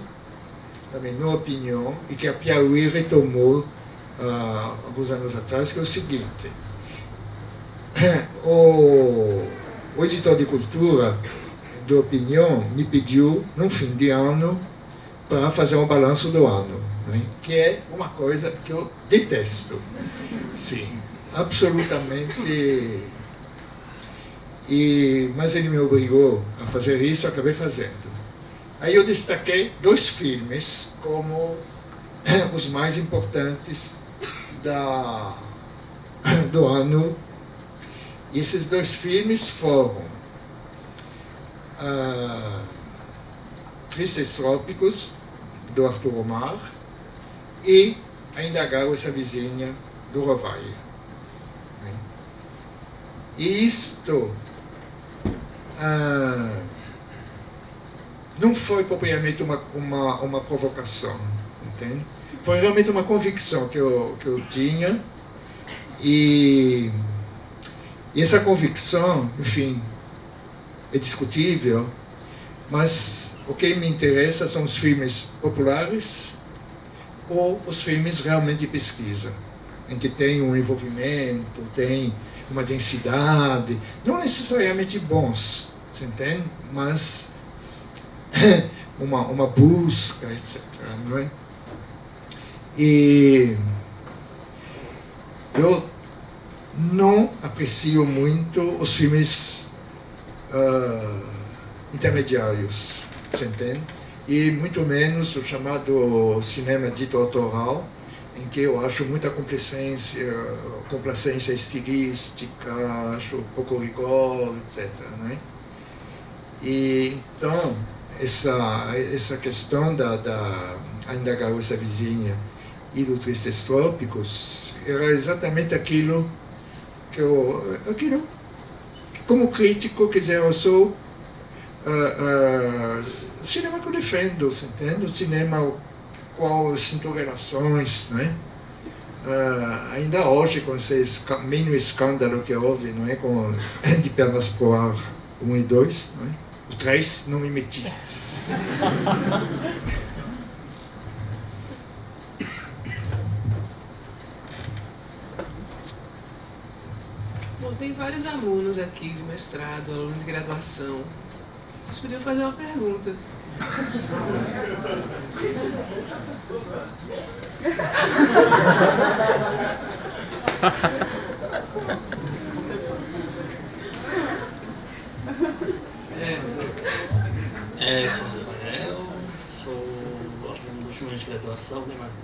na minha opinião, e que a Piauí retomou alguns anos atrás, que é o seguinte: o editor de cultura do Opinião me pediu, no fim de ano, para fazer um balanço do ano, né? Que é uma coisa que eu detesto. Sim, absolutamente. Mas ele me obrigou a fazer isso, eu acabei fazendo. Aí eu destaquei 2 filmes como os mais importantes do ano. E esses 2 filmes foram Tristes Trópicos, do Arthur Omar, e Ainda Garo Essa Vizinha, do Rovaille. E isto não foi propriamente uma provocação, entende? Foi realmente uma convicção que eu tinha, e essa convicção, enfim, é discutível, mas o que me interessa são os filmes populares ou os filmes realmente de pesquisa, em que tem um envolvimento, tem uma densidade, não necessariamente bons, você entende? Mas uma busca, etc. Não é? E eu não aprecio muito os filmes intermediários, você entende? E muito menos o chamado cinema dito autoral, em que eu acho muita complacência estilística, acho pouco rigor, etc. Né? E então, essa questão da Ainda Garo Essa Vizinha e do Tristes Trópicos era exatamente aquilo que como crítico, quer dizer, eu sou o cinema que eu defendo, entende? O cinema qual sinto relações, né? Ainda hoje, com esse mínimo escândalo que houve, não é? Com De Pernas pro Ar 1 e 2, não é? O 3 não me meti. Bom, tem vários alunos aqui de mestrado, alunos de graduação. Vocês podiam fazer uma pergunta. Eu sou Rafael, sou aluno do último ano de graduação, né, Marco?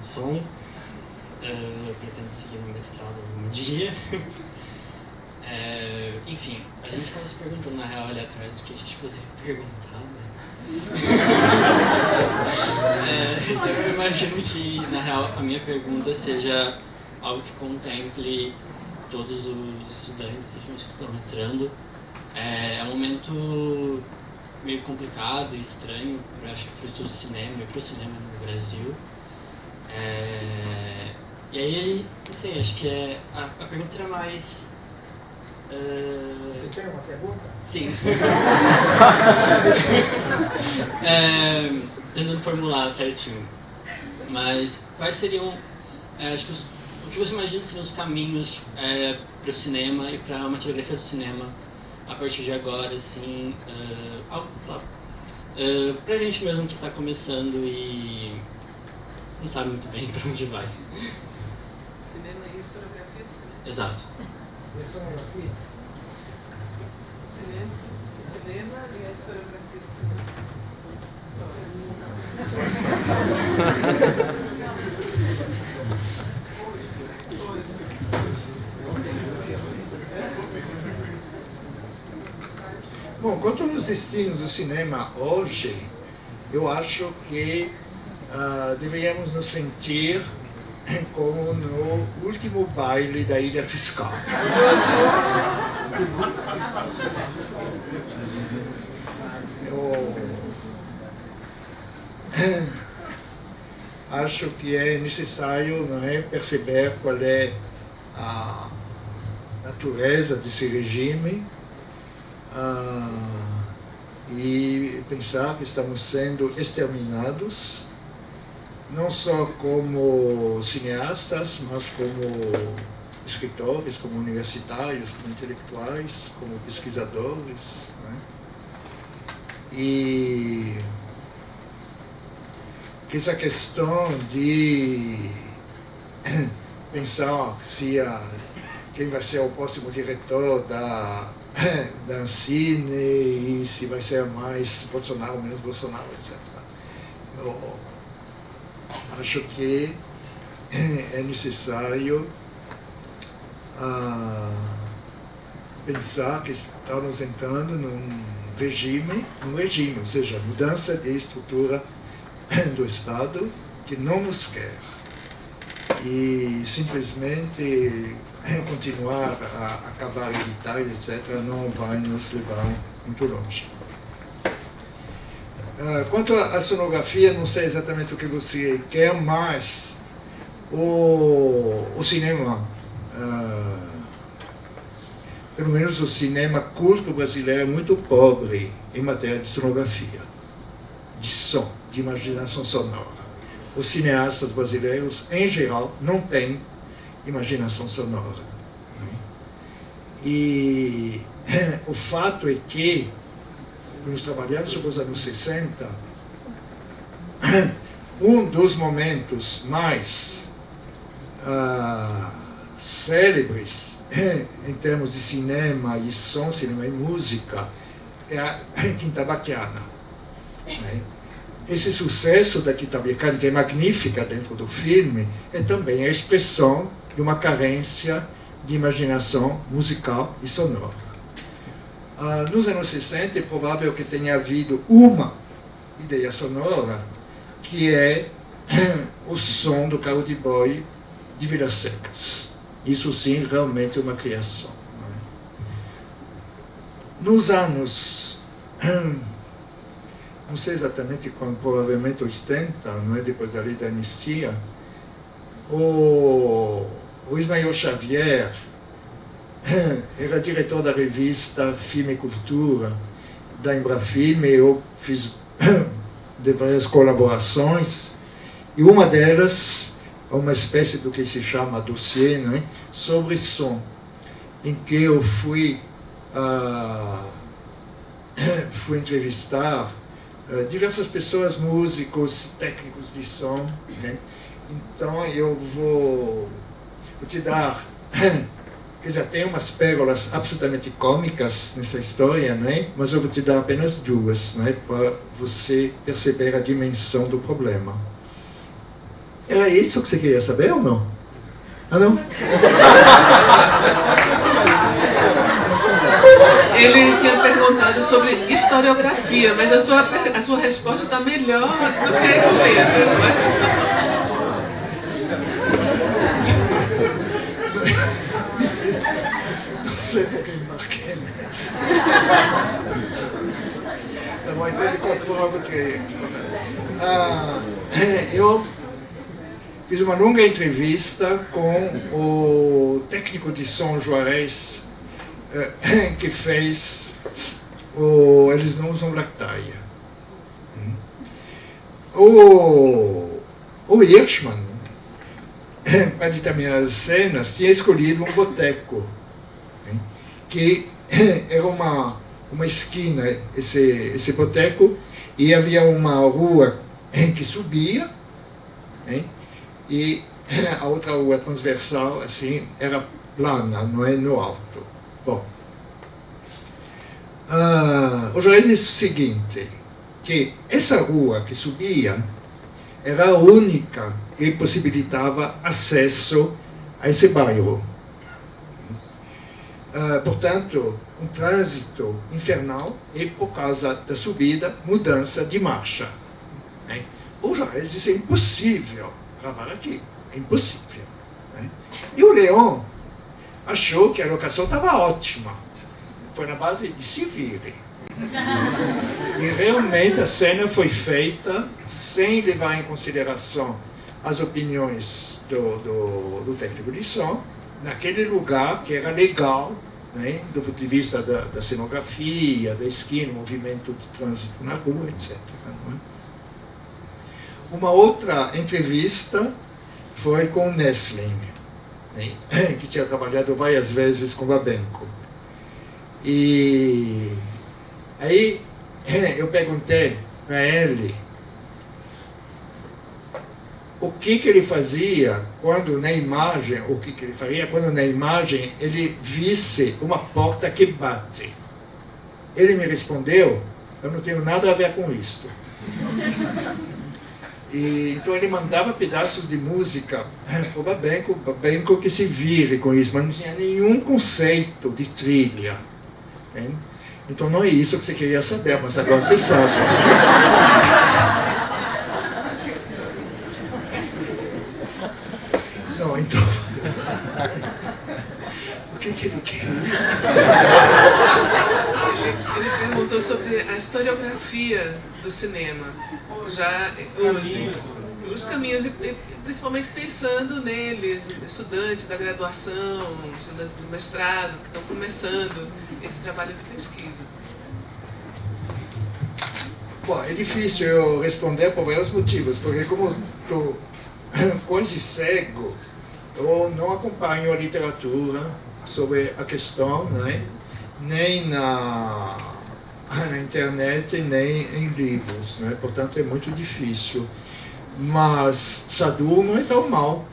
Pretendo seguir no mestrado algum dia. Enfim, a gente estava se perguntando, na real, ali atrás, o que a gente poderia perguntar, né? Então eu imagino que, na real, a minha pergunta seja algo que contemple todos os estudantes que estão entrando. É um momento meio complicado e estranho, acho que para o estudo de cinema e para o cinema no Brasil. E aí, assim, acho que a pergunta era mais... Você tem uma pergunta? Sim. Tentando formular certinho. Mas quais seriam, acho que o que você imagina seriam os caminhos para o cinema e para a cinematografia do cinema a partir de agora, assim, algo, sei lá, para a gente mesmo que está começando e não sabe muito bem para onde vai. Exato. E a sonografia? O cinema e a historiografia do cinema. Bom, quanto nos destinos do cinema hoje, eu acho que deveríamos nos sentir como no último baile da Ilha Fiscal. Eu acho que é necessário, não é, perceber qual é a natureza desse regime e pensar que estamos sendo exterminados, não só como cineastas, mas como escritores, como universitários, como intelectuais, como pesquisadores, né? E que essa questão de pensar se quem vai ser o próximo diretor da Ancine e se vai ser mais Bolsonaro ou menos Bolsonaro, etc. Eu acho que é necessário pensar que estamos entrando num regime, ou seja, mudança de estrutura do Estado que não nos quer. E simplesmente continuar a cavar militar, etc., não vai nos levar muito longe. Quanto à sonografia, não sei exatamente o que você quer, mas o cinema, pelo menos o cinema culto brasileiro, é muito pobre em matéria de sonografia, de som, de imaginação sonora. Os cineastas brasileiros, em geral, não têm imaginação sonora. Né? E o fato é que, nós trabalhamos sobre os anos 60, um dos momentos mais célebres em termos de cinema e som, cinema e música, é a Quinta Baquiana. Né? Esse sucesso da Quinta Baquiana, que é magnífica dentro do filme, é também a expressão de uma carência de imaginação musical e sonora. Nos anos 60 é provável que tenha havido uma ideia sonora, que é o som do carro de boi de Vilas Secas. Isso sim, realmente é uma criação. Nos anos, não sei exatamente quando, provavelmente 80, não é, depois da lei da anistia, o Ismael Xavier era diretor da revista Filme e Cultura, da Embrafilme. Eu fiz de várias colaborações, e uma delas é uma espécie do que se chama dossiê, né, sobre som, em que eu fui entrevistar diversas pessoas, músicos, técnicos de som, né? Então eu vou te dar, quer dizer, tem umas pérolas absolutamente cômicas nessa história, né? Mas eu vou te dar apenas duas, né? Para você perceber a dimensão do problema. Era isso que você queria saber ou não? Ah, não? Ele tinha perguntado sobre historiografia, mas a sua resposta está melhor do que o mesmo. Não sei por que embarquei nessa. Tá bom, então ele comprou uma três. Eu fiz uma longa entrevista com o técnico de som Juarez, que fez Eles Não Usam Lactaia. O Hirschman, para determinar as cenas, tinha escolhido um boteco, que era uma esquina, esse boteco, e havia uma rua que subia, e a outra rua transversal, assim, era plana, não é no alto. Bom, o Jair disse o seguinte, que essa rua que subia era a única que possibilitava acesso a esse bairro. Portanto, um trânsito infernal e, por causa da subida, mudança de marcha. Né? O Jair disse, é impossível gravar aqui, é impossível. Né? E o Leon achou que a locação estava ótima. Foi na base de se virem. E realmente a cena foi feita sem levar em consideração as opiniões do técnico de som, naquele lugar que era legal, né, do ponto de vista da cenografia, da esquina, movimento de trânsito na rua, etc. Uma outra entrevista foi com o Nessling, né, que tinha trabalhado várias vezes com o Babenco. E aí eu perguntei para ele o que ele fazia quando na imagem, ele faria quando na imagem ele visse uma porta que bate. Ele me respondeu, eu não tenho nada a ver com isso. E, então ele mandava pedaços de música para o Babenco que se vire com isso, mas não tinha nenhum conceito de trilha. Hein? Então não é isso que você queria saber, mas agora você sabe. Não, então... O que ele queria? Ele perguntou sobre a historiografia do cinema, já hoje. Os caminhos, e principalmente pensando neles, estudantes da graduação, estudantes do mestrado, que estão começando esse trabalho de pesquisa. Bom, é difícil eu responder por vários motivos, porque como estou quase cego, eu não acompanho a literatura sobre a questão, né? Nem na internet, nem em livros, né? Portanto é muito difícil. Mas Sadu não é tão mal.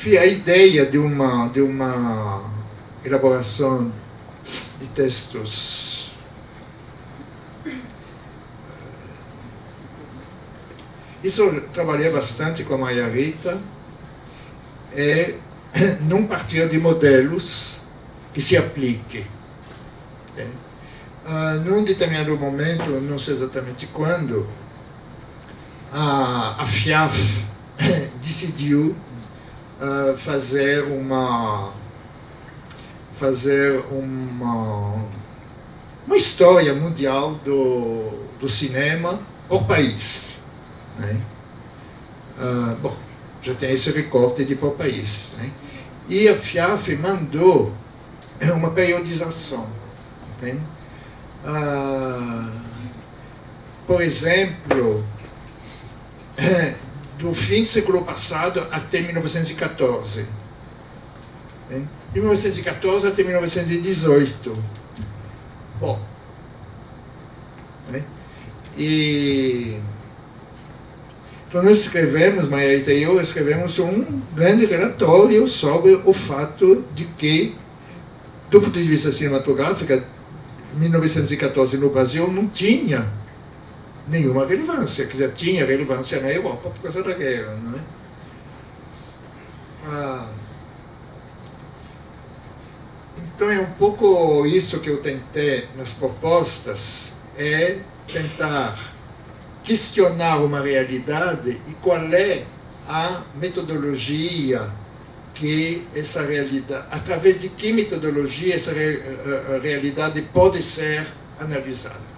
A ideia de uma elaboração de textos isso eu trabalhei bastante com a Maria Rita, é não partir de modelos que se apliquem. Num determinado momento, não sei exatamente quando, a FIAF decidiu fazer uma história mundial do cinema por país. Né? Bom, já tem esse recorte de por país. Né? E a FIAF mandou uma periodização. Né? Por exemplo, do fim do século passado até 1914. Né? De 1914 até 1918. Bom. Né? Então nós escrevemos, Margarita e eu, escrevemos um grande relatório sobre o fato de que, do ponto de vista cinematográfico, 1914 no Brasil não tinha nenhuma relevância, quer dizer, tinha relevância na Europa por causa da guerra, não é? Então é um pouco isso que eu tentei nas propostas, é tentar questionar uma realidade e qual é a metodologia que essa realidade, através de que metodologia essa realidade pode ser analisada.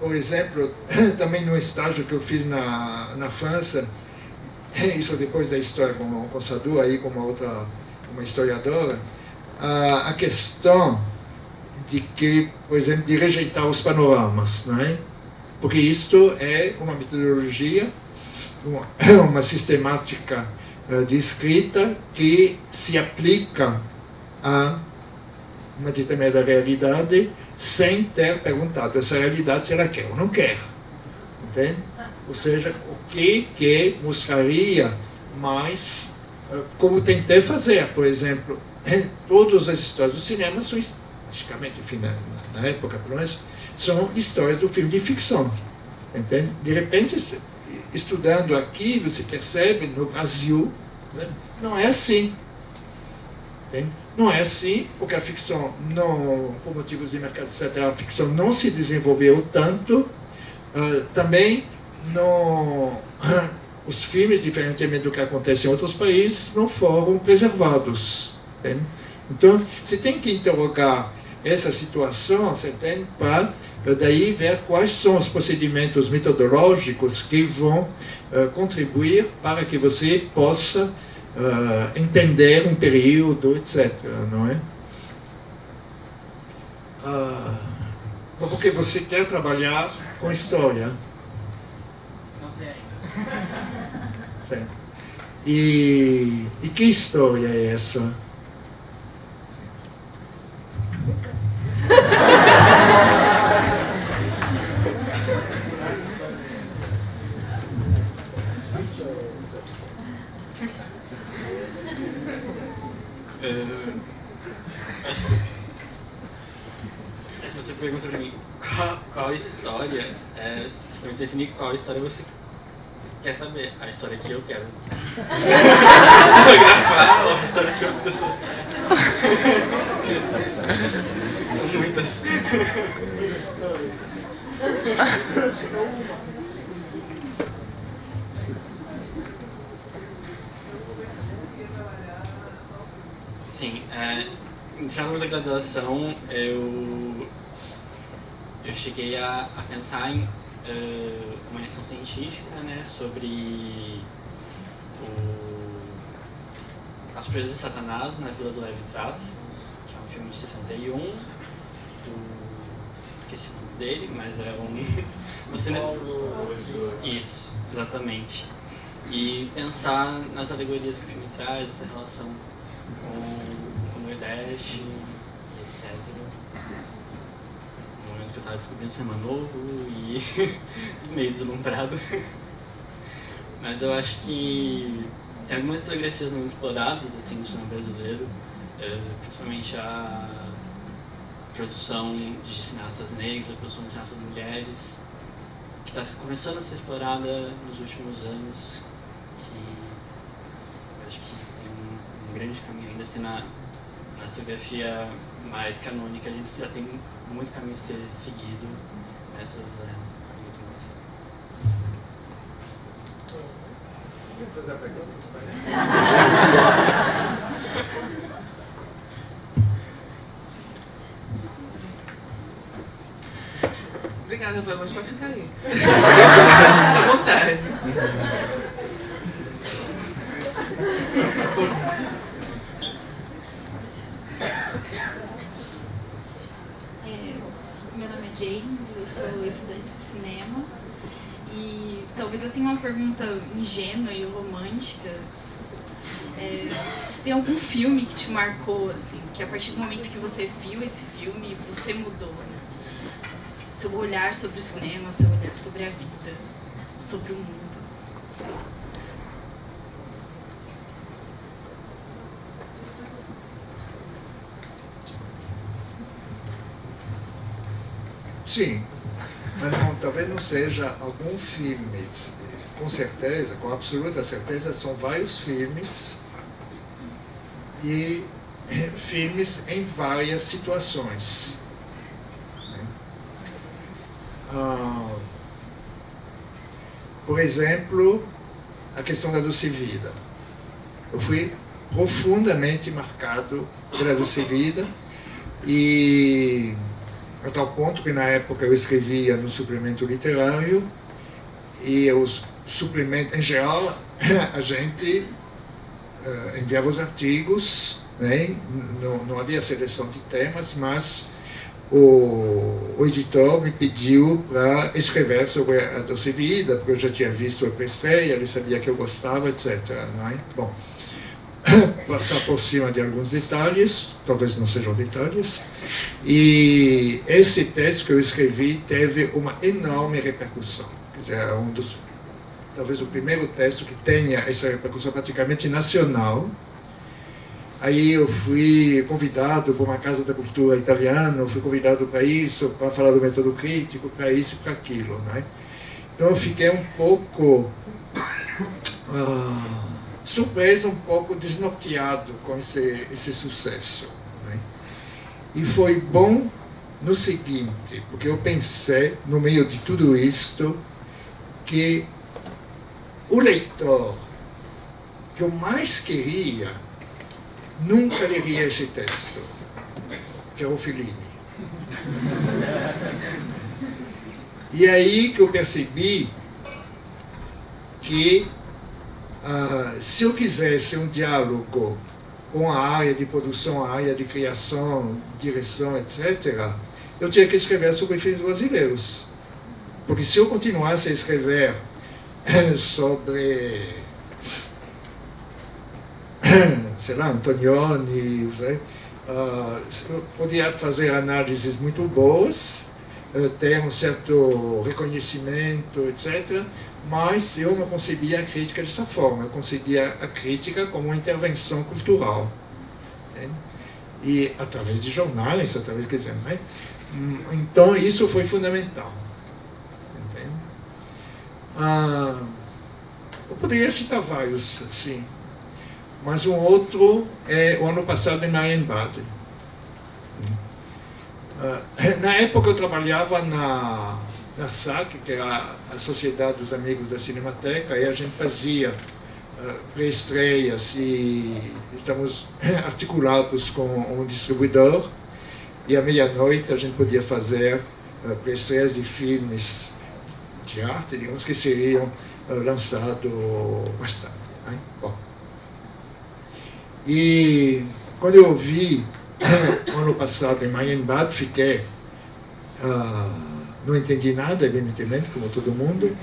Por exemplo, também no estágio que eu fiz na França, isso depois da história com Sadu, aí com uma historiadora, a questão de que, por exemplo, de rejeitar os panoramas, não é? Porque isto é uma metodologia uma sistemática de escrita que se aplica a uma determinada realidade sem ter perguntado essa realidade se ela quer ou não quer. Entende? Ou seja, o que mostraria mais, como tentei fazer, por exemplo, todas as histórias do cinema são, praticamente, enfim, na época, pelo menos, são histórias do filme de ficção. Entende? De repente, estudando aqui, você percebe, no Brasil, né, não é assim. Entende? Não é assim, porque a ficção, não, por motivos de mercado, etc., a ficção não se desenvolveu tanto. Também, os filmes, diferentemente do que acontece em outros países, não foram preservados. Entende? Então, você tem que interrogar essa situação, você tem para daí ver quais são os procedimentos metodológicos que vão contribuir para que você possa entender um período, etc. Não é? Porque você quer trabalhar com história. Não sei ainda. Certo. E que história é essa? Acho que você pergunta pra mim qual história, acho que definir qual história você quer saber. A história que eu quero fotografar ou a história que as pessoas querem. Muitas. Sim, entrando na graduação, eu cheguei a pensar em uma iniciação científica, né, sobre As Presas de Satanás na Vila do Leve Trás, que é um filme de 61, esqueci o nome dele, mas é Isso, exatamente. E pensar nas alegorias que o filme traz, essa relação com o Nordeste, etc. No momento que eu estava descobrindo cinema novo e meio deslumbrado. Mas eu acho que tem algumas fotografias não exploradas assim, no cinema brasileiro, principalmente a produção de cineastas negros, a produção de cineastas mulheres, que está começando a ser explorada nos últimos anos, que eu acho que tem um grande caminho ainda assim na historiografia mais canônica. A gente já tem muito caminho a ser seguido nessas leituras. Você fazer a pergunta? Obrigada, Van, mas pode ficar aí. Fica à vontade. Meu nome é James, eu sou estudante de cinema e talvez eu tenha uma pergunta ingênua e romântica. Se tem algum filme que te marcou, assim, que a partir do momento que você viu esse filme, você mudou, né? Seu olhar sobre o cinema, seu olhar sobre a vida, sobre o mundo, sei lá. Sim, mas não, talvez não seja algum filme, com certeza, com absoluta certeza, são vários filmes e filmes em várias situações. Por exemplo, a questão da Dulce Vida. Eu fui profundamente marcado pela Dulce Vida e a tal ponto que na época eu escrevia no suplemento literário e o suplemento, em geral, a gente enviava os artigos, né? Não havia seleção de temas, mas o editor me pediu para escrever sobre a Doce Vida, porque eu já tinha visto a pré-estreia, ele sabia que eu gostava, etc. Não é? Bom, passar por cima de alguns detalhes, talvez não sejam detalhes, e esse texto que eu escrevi teve uma enorme repercussão. Quer dizer, é talvez o primeiro texto que tenha essa repercussão praticamente nacional. Aí eu fui convidado por uma casa da cultura italiana, fui convidado para isso, para falar do método crítico, para isso e para aquilo, né? Então eu fiquei um pouco surpreso, um pouco desnorteado com esse sucesso, né? E foi bom no seguinte, porque eu pensei, no meio de tudo isto, que o leitor que eu mais queria nunca leria esse texto, que é o Fellini. E aí que eu percebi que se eu quisesse um diálogo com a área de produção, a área de criação, direção, etc., eu tinha que escrever sobre filmes brasileiros. Porque se eu continuasse a escrever sobre, sei lá, Antonioni, eu podia fazer análises muito boas, ter um certo reconhecimento, etc., mas eu não concebia a crítica dessa forma, eu concebia a crítica como uma intervenção cultural, né? E através de jornais, através, quer dizer, né? Então isso foi fundamental. Eu poderia citar vários, sim, mas um outro é o ano passado em Marienbad. Na época eu trabalhava na SAC, que é a Sociedade dos Amigos da Cinemateca, e a gente fazia pré-estreias e estamos articulados com um distribuidor, e à meia-noite a gente podia fazer pré-estreias de filmes de arte, digamos, que seriam lançados mais tarde, né? Bom. E quando eu vi ano passado em Marienbad, fiquei, não entendi nada, evidentemente, como todo mundo,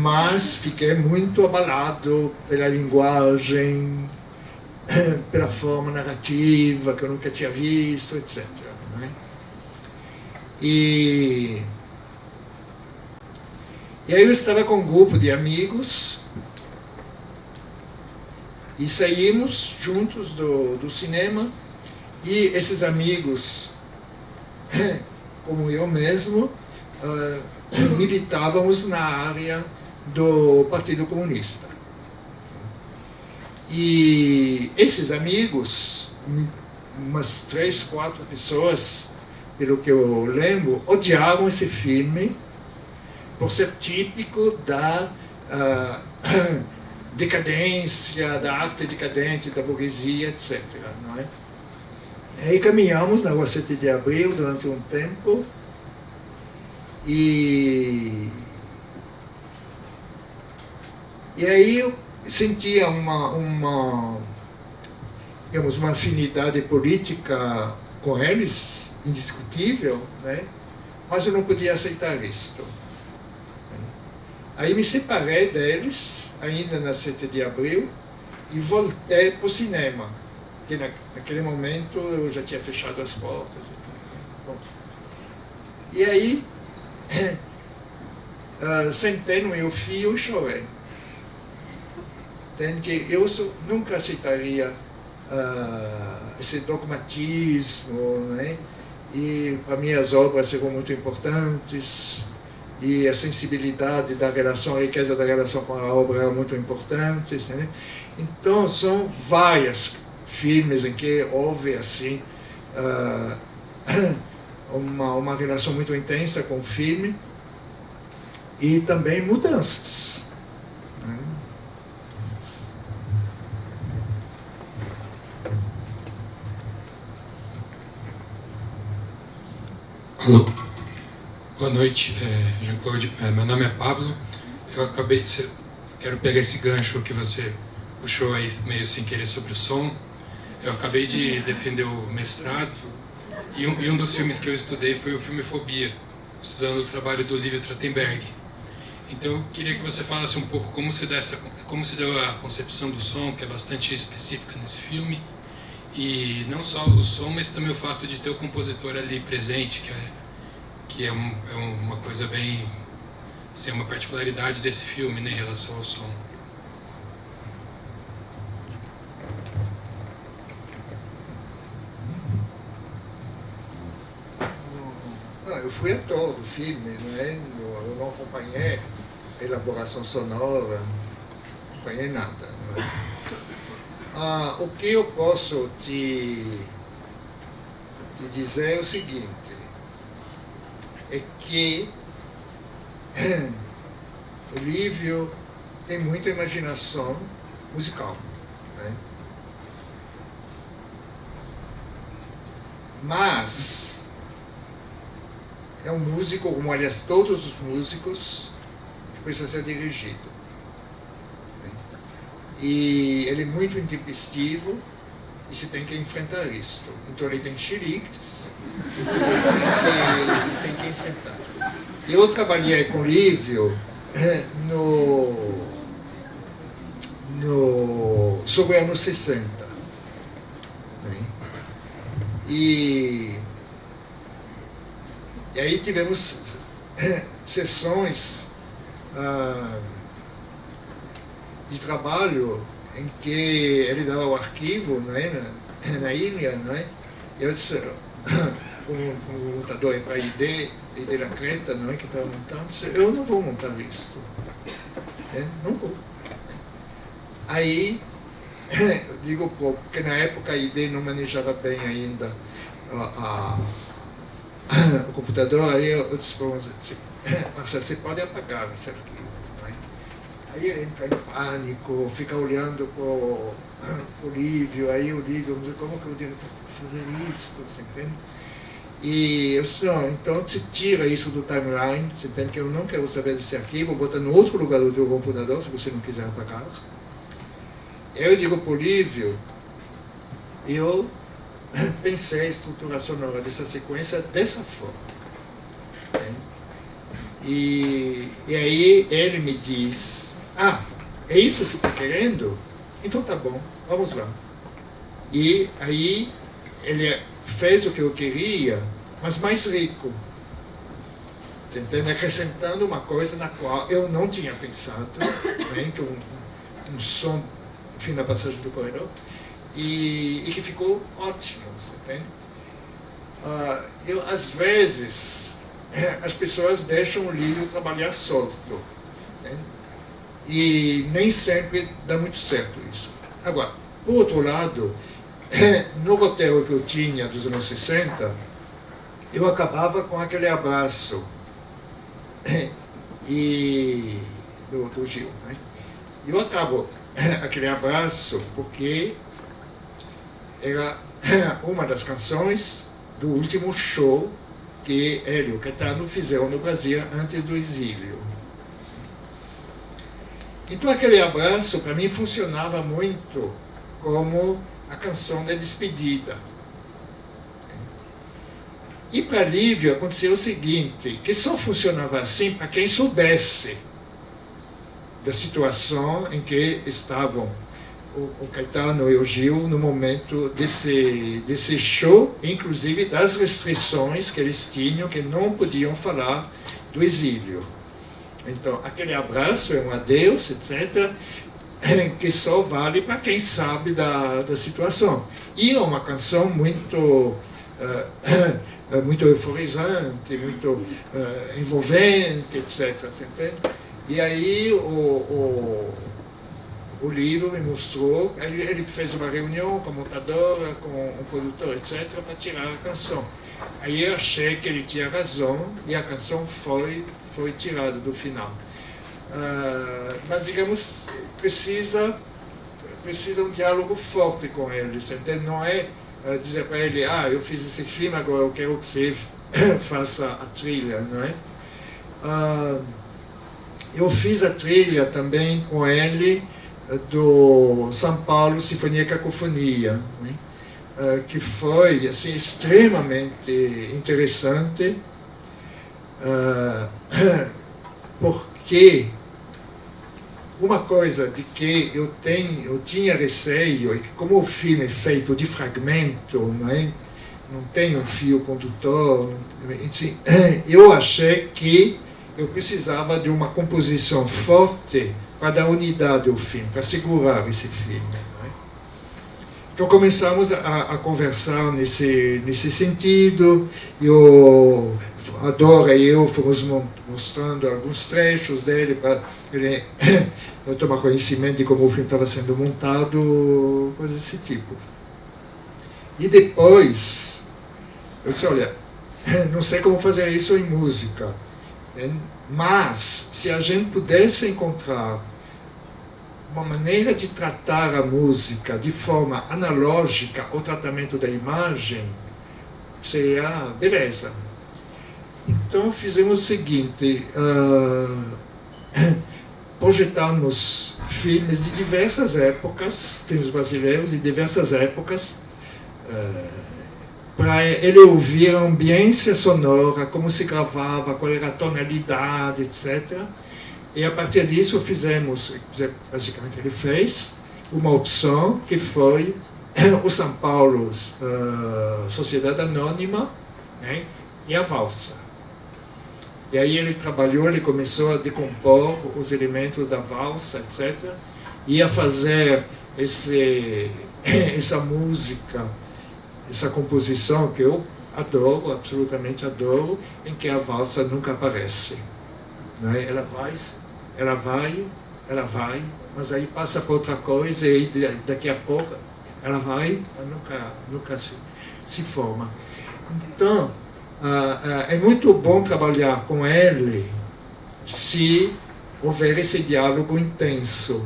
mas fiquei muito abalado pela linguagem, pela forma narrativa que eu nunca tinha visto, etc. Né? E aí eu estava com um grupo de amigos e saímos juntos do cinema, e esses amigos, como eu mesmo, militávamos na área do Partido Comunista. E esses amigos, umas 3, 4 pessoas, pelo que eu lembro, odiavam esse filme por ser típico da decadência, da arte decadente, da burguesia, etc. Não é? Aí caminhamos na Rua 7 de Abril durante um tempo e aí eu sentia digamos, uma afinidade política com eles, indiscutível, né? Mas eu não podia aceitar isto. Aí me separei deles, ainda na 7 de Abril, e voltei para o cinema, que naquele momento eu já tinha fechado as portas. Bom. E aí, sentei no meu fio e chorei. Entende que eu nunca aceitaria esse dogmatismo, né? E para mim as obras serão muito importantes, e a sensibilidade da relação, a riqueza da relação com a obra é muito importante, né? Então são vários filmes em que houve assim uma relação muito intensa com o filme, e também mudanças, né? Alô, boa noite, Jean-Claude. Meu nome é Pablo. Eu quero pegar esse gancho que você puxou aí meio sem querer sobre o som. Eu acabei de defender o mestrado E um dos filmes que eu estudei foi o filme Fobia, estudando o trabalho do Lívio Trachtenberg. Então eu queria que você falasse um pouco como se deu a concepção do som, que é bastante específica nesse filme, e não só o som, mas também o fato de ter o compositor ali presente, que é uma coisa bem, assim, uma particularidade desse filme, né, em relação ao som. Eu fui ator do filme, não é? Eu não acompanhei a elaboração sonora, não acompanhei nada. Não é? O que eu posso te dizer é o seguinte, é que o Lívio tem muita imaginação musical, né? Mas é um músico, como aliás todos os músicos, que precisa ser dirigido. E ele é muito intempestivo e se tem que enfrentar isso. Então ele tem xeriques, ele tem que enfrentar. Eu trabalhei com o Lívio sobre anos 60. E aí tivemos sessões de trabalho em que ele dava o arquivo, não é, na ilha, não é? Eu disse, como montador para a ID da Creta, não é, que estava montando, disse, eu não vou montar isso. Não vou. Aí, eu digo, porque na época a ID não manejava bem ainda o computador, aí eu disse para Marcelo, você pode apagar esse arquivo. Não é? Aí ele entra em pânico, fica olhando para o Lívio, aí o Lívio diz, como que eu devo fazer isso, você entende? E eu disse, não, então você tira isso do timeline, você entende que eu não quero saber desse arquivo, bota no outro lugar do teu computador, se você não quiser apagar. Eu digo para o Lívio, eu pensei a estrutura sonora dessa sequência dessa forma. E aí ele me diz, é isso que você está querendo? Então tá bom, vamos lá. E aí ele fez o que eu queria, mas mais rico. Entendendo? Acrescentando uma coisa na qual eu não tinha pensado, né? Que um som, enfim, da passagem do corredor, e que ficou ótimo, você entende? Às vezes, as pessoas deixam o Lívio trabalhar solto, né? E nem sempre dá muito certo isso. Agora, por outro lado, no roteiro que eu tinha dos anos 60, eu acabava com aquele abraço do Gil, né? Eu acabo aquele abraço porque era uma das canções do último show que ele e o Caetano fizeram no Brasil antes do exílio. Então aquele abraço para mim funcionava muito como a canção da despedida. E para Lívio aconteceu o seguinte, que só funcionava assim para quem soubesse da situação em que estavam o Caetano e o Gil no momento desse show, inclusive das restrições que eles tinham, que não podiam falar do exílio. Então, aquele abraço é um adeus, etc., que só vale para quem sabe da situação. E é uma canção muito euforizante, muito envolvente, etc. E aí o Lívio me mostrou, ele fez uma reunião com a montadora, com o produtor, etc., para tirar a canção. Aí eu achei que ele tinha razão e a canção foi tirada do final. Mas, digamos, precisa um diálogo forte com ele, entende? Não é dizer para ele, eu fiz esse filme, agora eu quero que você faça a trilha, não é? Eu fiz a trilha também com ele do São Paulo Sinfonia e Cacofonia, né? que foi assim, extremamente interessante, porque uma coisa de que eu tinha receio é que, como o filme é feito de fragmento, não tem um fio condutor, assim, eu achei que eu precisava de uma composição forte para dar unidade ao filme, para segurar esse filme. Então começamos a conversar nesse sentido. A Dora e eu fomos mostrando alguns trechos dele para ele tomar conhecimento de como o filme estava sendo montado, coisas desse tipo. E depois, eu disse, olha, não sei como fazer isso em música, mas se a gente pudesse encontrar uma maneira de tratar a música de forma analógica ao tratamento da imagem, seria beleza. Então fizemos o seguinte, projetamos filmes de diversas épocas, filmes brasileiros de diversas épocas, para ele ouvir a ambiência sonora, como se gravava, qual era a tonalidade, etc. E a partir disso fizemos, basicamente ele fez, uma opção que foi o São Paulo Sociedade Anônima, e a valsa. E aí ele começou a decompor os elementos da valsa, etc. E a fazer essa música, essa composição que eu adoro, absolutamente adoro, em que a valsa nunca aparece. Ela vai, mas aí passa para outra coisa e daqui a pouco ela vai, mas nunca se forma. Então, é muito bom trabalhar com ele se houver esse diálogo intenso.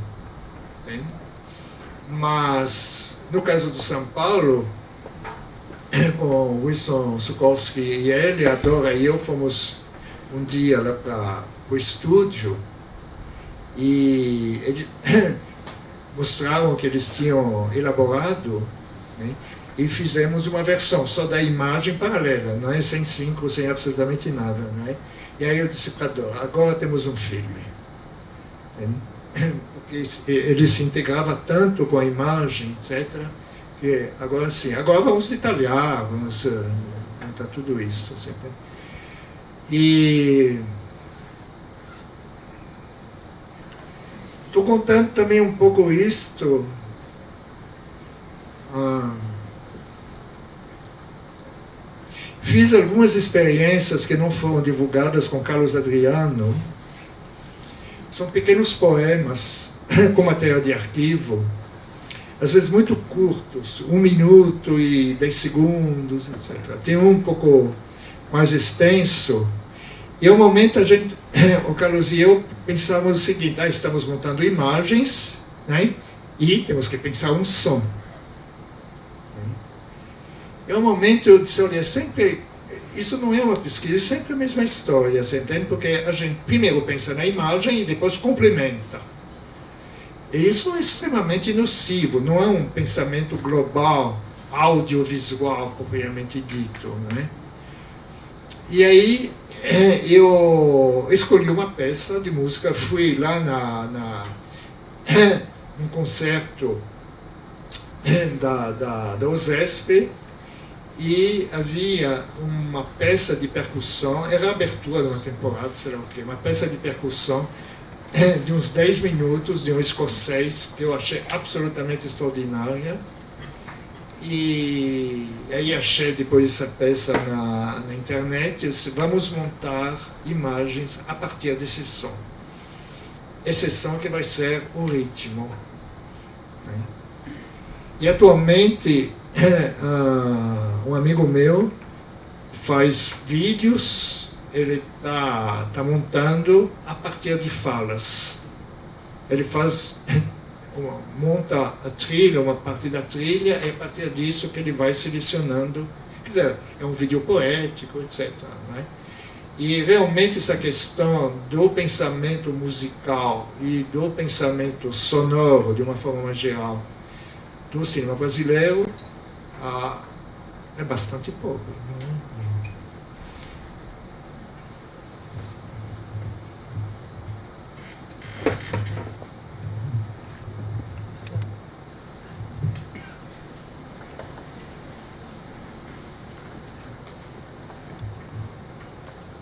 Mas, no caso do São Paulo, com o Wilson Sukolsky e ele, a Dora e eu fomos um dia lá para o estúdio e eles mostraram que eles tinham elaborado, e fizemos uma versão só da imagem paralela, sem synco, sem absolutamente nada. E aí eu disse para a Dora, agora temos um filme. Porque ele se integrava tanto com a imagem, etc., que agora sim, agora vamos detalhar, vamos montar tudo isso. Sempre. E estou contando também um pouco isto. Fiz algumas experiências que não foram divulgadas com Carlos Adriano. São pequenos poemas com material de arquivo, às vezes muito curtos, 1 minuto e 10 segundos, etc. Tem um pouco mais extenso. E ao momento o Carlos e eu pensávamos o seguinte, estamos montando imagens, e temos que pensar um som. E ao momento eu disse, olha, isso não é uma pesquisa, é sempre a mesma história, você entende? Porque a gente primeiro pensa na imagem e depois complementa. E isso é extremamente nocivo, não é um pensamento global, audiovisual, propriamente dito. E aí eu escolhi uma peça de música, fui lá num concerto da USESP, e havia uma peça de percussão, era a abertura de uma temporada, sei lá o quê, uma peça de percussão de uns 10 minutos, de um escocês, que eu achei absolutamente extraordinária. E aí achei depois essa peça na internet, eu disse, vamos montar imagens a partir desse som. Esse som que vai ser o ritmo. E atualmente, um amigo meu faz vídeos, ele está montando a partir de falas. Ele monta a trilha, uma parte da trilha, e a partir disso que ele vai selecionando. Quer dizer, é um vídeo poético, etc. E realmente essa questão do pensamento musical e do pensamento sonoro, de uma forma mais geral, do cinema brasileiro, é bastante pouco.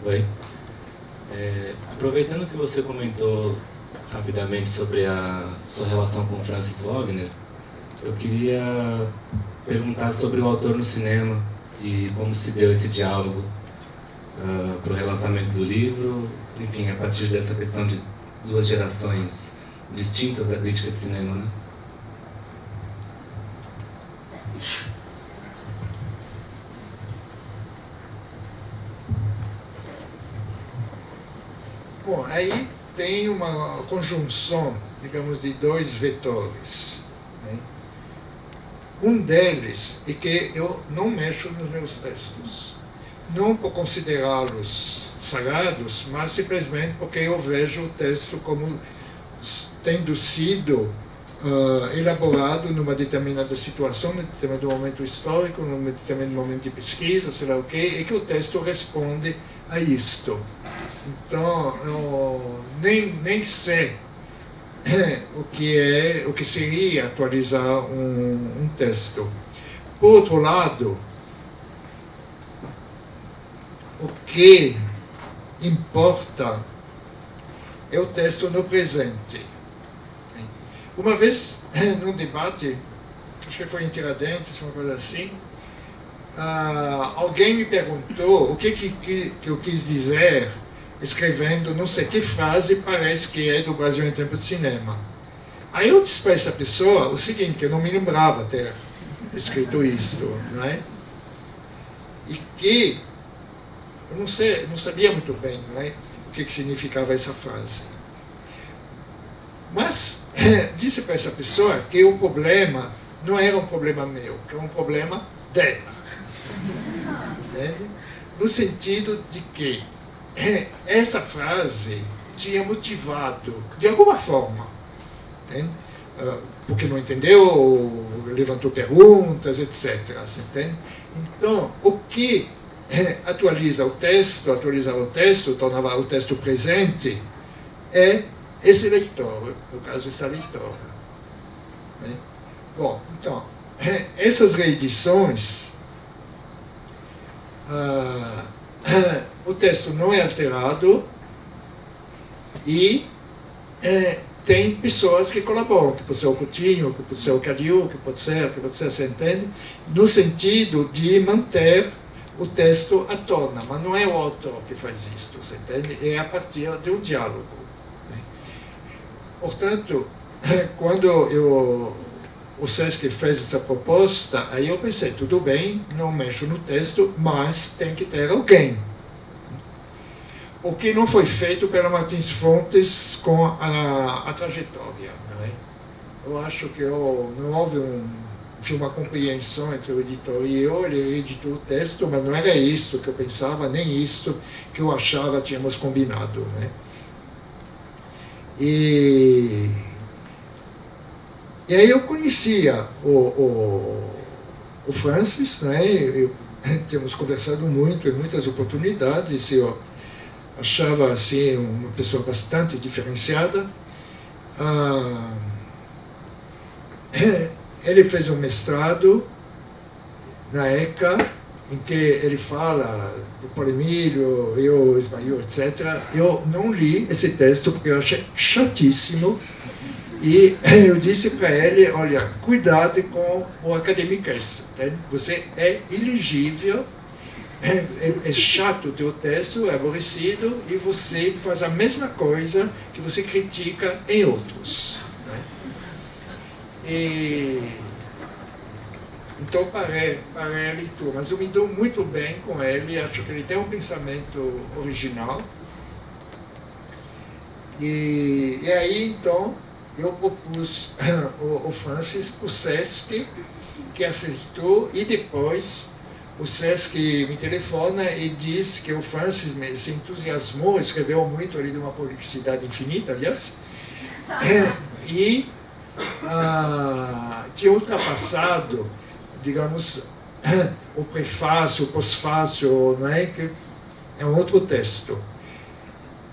Oi. Aproveitando que você comentou rapidamente sobre a sua relação com Francis Wagner, eu queria perguntar sobre o autor no cinema e como se deu esse diálogo para o relançamento do livro, enfim, a partir dessa questão de duas gerações distintas da crítica de cinema, né? Bom, aí tem uma conjunção, digamos, de dois vetores, né? Um deles é que eu não mexo nos meus textos, não por considerá-los sagrados, mas simplesmente porque eu vejo o texto como tendo sido elaborado numa determinada situação, num determinado momento histórico, num determinado momento de pesquisa, sei lá o quê, e que o texto responde a isto. Então, eu nem sei o que seria atualizar um texto. Por outro lado, o que importa é o texto no presente. Uma vez, num debate, acho que foi em Tiradentes, uma coisa assim, alguém me perguntou o que eu quis dizer escrevendo não sei que frase parece que é do Brasil em Tempo de Cinema. Aí eu disse para essa pessoa o seguinte, que eu não me lembrava ter escrito isto, não é? E que eu não sabia muito bem, não é? O que significava essa frase. Mas disse para essa pessoa que o problema não era um problema meu, que era um problema dela. Entende? No sentido de que essa frase tinha motivado, de alguma forma, entende? Porque não entendeu, levantou perguntas, etc. Entende? Então, o que atualizava o texto, tornava o texto presente, é esse leitor, no caso, essa leitora. Né? Bom, então, essas reedições, o texto não é alterado e tem pessoas que colaboram, que pode ser o Coutinho, que pode ser o Cadiu, que pode ser, você entende? No sentido de manter o texto à tona, mas não é o autor que faz isso, você entende? É a partir de um diálogo. Né? Portanto, quando o Sesc fez essa proposta, aí eu pensei, tudo bem, não mexo no texto, mas tem que ter alguém. O que não foi feito pela Martins Fontes com a trajetória. Né? Eu acho que não houve uma compreensão entre o editor e eu, ele editou o texto, mas não era isso que eu pensava, nem isso que eu achava tínhamos combinado. Né? E aí eu conhecia o Francis, né? Temos conversado muito em muitas oportunidades, eu achava assim uma pessoa bastante diferenciada. Ele fez um mestrado na ECA, em que ele fala do Paulo Emílio, eu, Ismael, etc. Eu não li esse texto porque eu achei chatíssimo. E eu disse para ele, olha, cuidado com o academicus, né? Você é ilegível, é chato o teu texto, é aborrecido, e você faz a mesma coisa que você critica em outros. Né? Então parei a leitura, mas eu me dou muito bem com ele, acho que ele tem um pensamento original. E aí, então, eu propus o Francis para o Sesc, que aceitou, e depois o Sesc me telefona e diz que o Francis se entusiasmou, escreveu muito ali de uma publicidade infinita, aliás, e tinha ultrapassado digamos, o prefácio, o pós-fácio, não é? Que é um outro texto.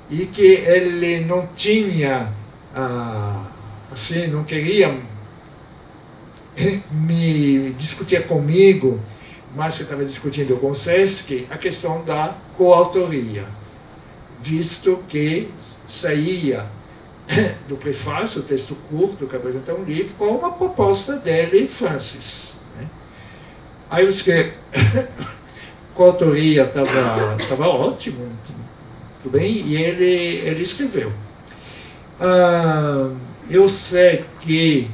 E que ele não tinha, assim, não queria me discutir comigo, mas que estava discutindo com Sesc a questão da coautoria, visto que saía do prefácio, o texto curto que apresenta um livro, com uma proposta dele, Francis. Né? Aí eu disse que coautoria estava ótimo, tudo bem, e ele escreveu. Eu sei que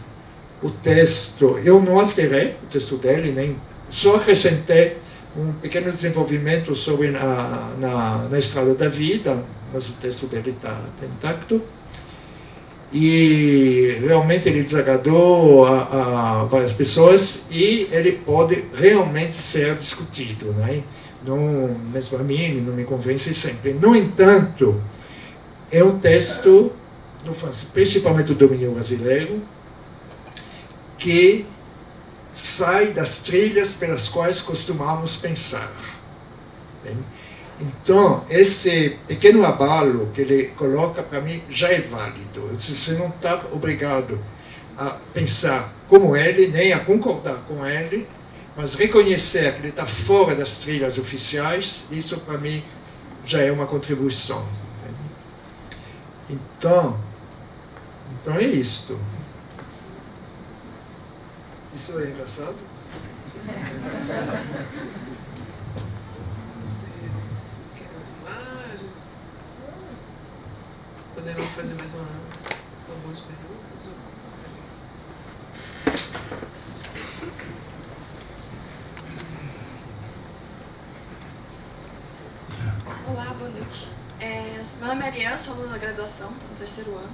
o texto, eu não alterei o texto dele, nem só acrescentei um pequeno desenvolvimento sobre na Estrada da Vida, mas o texto dele está intacto. E realmente ele desagradou a várias pessoas e ele pode realmente ser discutido, né? Não, mesmo a mim, ele não me convence sempre. No entanto, é um texto, principalmente do domínio brasileiro, que sai das trilhas pelas quais costumamos pensar. Bem? Então, esse pequeno abalo que ele coloca, para mim, já é válido. Você não está obrigado a pensar como ele, nem a concordar com ele, mas reconhecer que ele está fora das trilhas oficiais, isso, para mim, já é uma contribuição. Então é isto. Isso é engraçado? Podemos fazer mais algumas perguntas? Olá, boa noite. Meu nome é Ariel, sou aluna da graduação, estou no terceiro ano.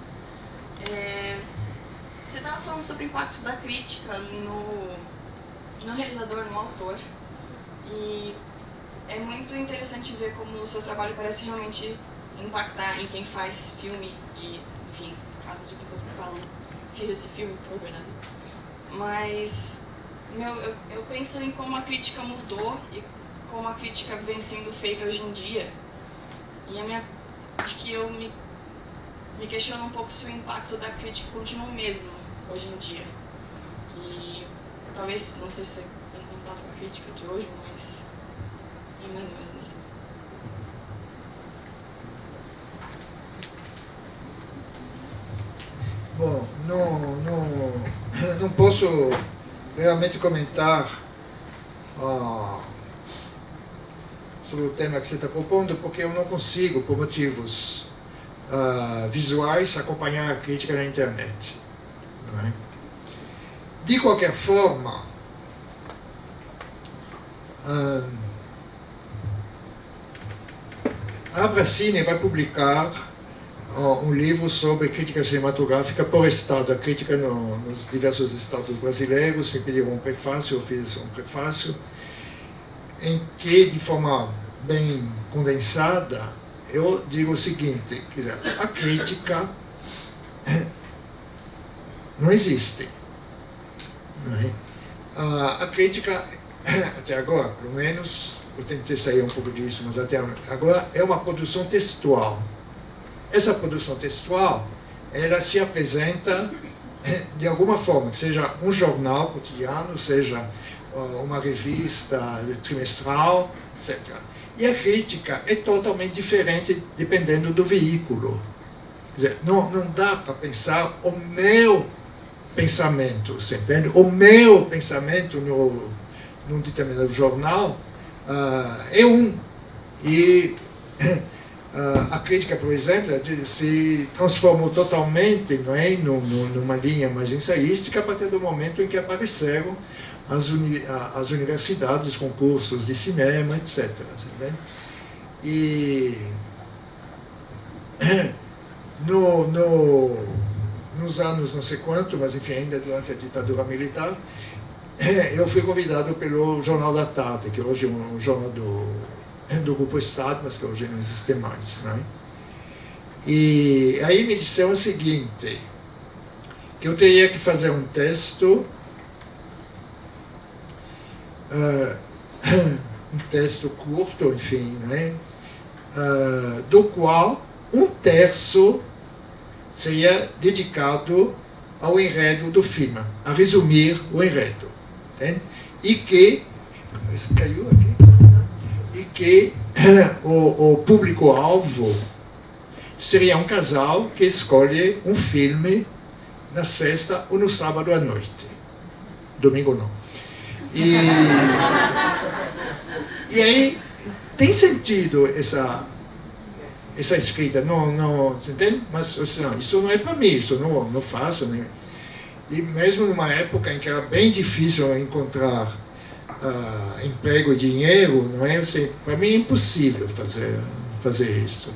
Você estava falando sobre o impacto da crítica no realizador, no autor. E é muito interessante ver como o seu trabalho parece realmente impactar em quem faz filme e, enfim, casos de pessoas que falam, fiz esse filme por verdade. Mas eu penso em como a crítica mudou e como a crítica vem sendo feita hoje em dia. E acho que eu me questiono um pouco se o impacto da crítica continua o mesmo hoje em dia. E talvez, não sei se você tem contato com a crítica de hoje, mas é mais ou menos assim. Bom, não posso realmente comentar sobre o tema que você está propondo, porque eu não consigo, por motivos visuais, acompanhar a crítica na internet. Não é? De qualquer forma, a Abracine vai publicar um livro sobre crítica cinematográfica por estado, a crítica nos diversos estados brasileiros. Me pediram um prefácio, eu fiz um prefácio, em que, de forma bem condensada, eu digo o seguinte, quer dizer, a crítica não existe. Não é? A crítica, até agora, pelo menos, eu tentei sair um pouco disso, mas até agora, é uma produção textual. Essa produção textual, ela se apresenta de alguma forma, seja um jornal cotidiano, seja uma revista trimestral, etc. E a crítica é totalmente diferente dependendo do veículo. Quer dizer, não dá para pensar o meu pensamento, você entende? O meu pensamento num determinado jornal é um. E a crítica, por exemplo, se transformou totalmente, não é, numa linha mais ensaística a partir do momento em que apareceram as universidades, os concursos de cinema, etc. Né? E nos anos não sei quanto, mas enfim, ainda durante a ditadura militar, eu fui convidado pelo Jornal da Tarde, que hoje é um jornal do Grupo Estado, mas que hoje não existe mais. Né? E aí me disseram o seguinte, que eu teria que fazer um texto um texto curto, enfim, né? Do qual 1/3 seria dedicado ao enredo do filme, a resumir o enredo. Entende? E que, isso caiu aqui, e que o público-alvo seria um casal que escolhe um filme na sexta ou no sábado à noite. Domingo não. E aí tem sentido essa escrita, não, você entende? Mas não, isso não é para mim, isso não faço. Nem. E mesmo numa época em que era bem difícil encontrar emprego e dinheiro, não é? Para mim é impossível fazer isso.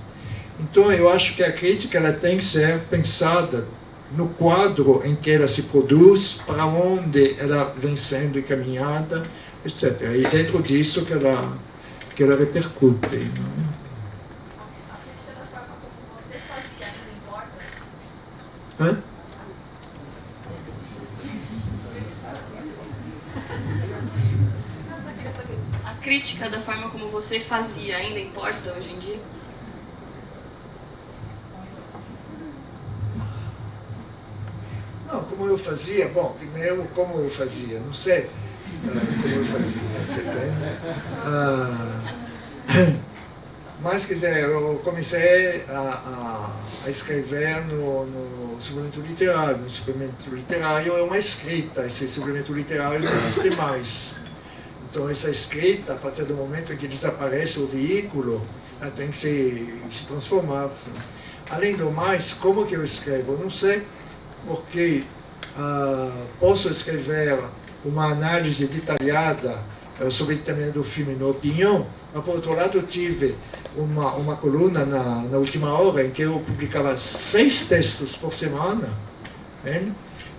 Então eu acho que a crítica ela tem que ser pensada no quadro em que ela se produz, para onde ela vem sendo encaminhada, etc. E dentro disso que ela repercute. Não? Hã? A crítica da forma como você fazia ainda importa hoje em dia? Não, como eu fazia, bom, primeiro como eu fazia, não sei como eu fazia, você tem? Mas, quer dizer, eu comecei a escrever no suplemento literário. No suplemento literário é uma escrita, esse suplemento literário não existe mais. Então, essa escrita, a partir do momento em que desaparece o veículo, ela tem que se transformar. Além do mais, como que eu escrevo? Eu não sei, porque posso escrever uma análise detalhada sobre determinado filme na opinião, mas, por outro lado, eu tive uma coluna na última hora em que eu publicava 6 textos por semana. Hein?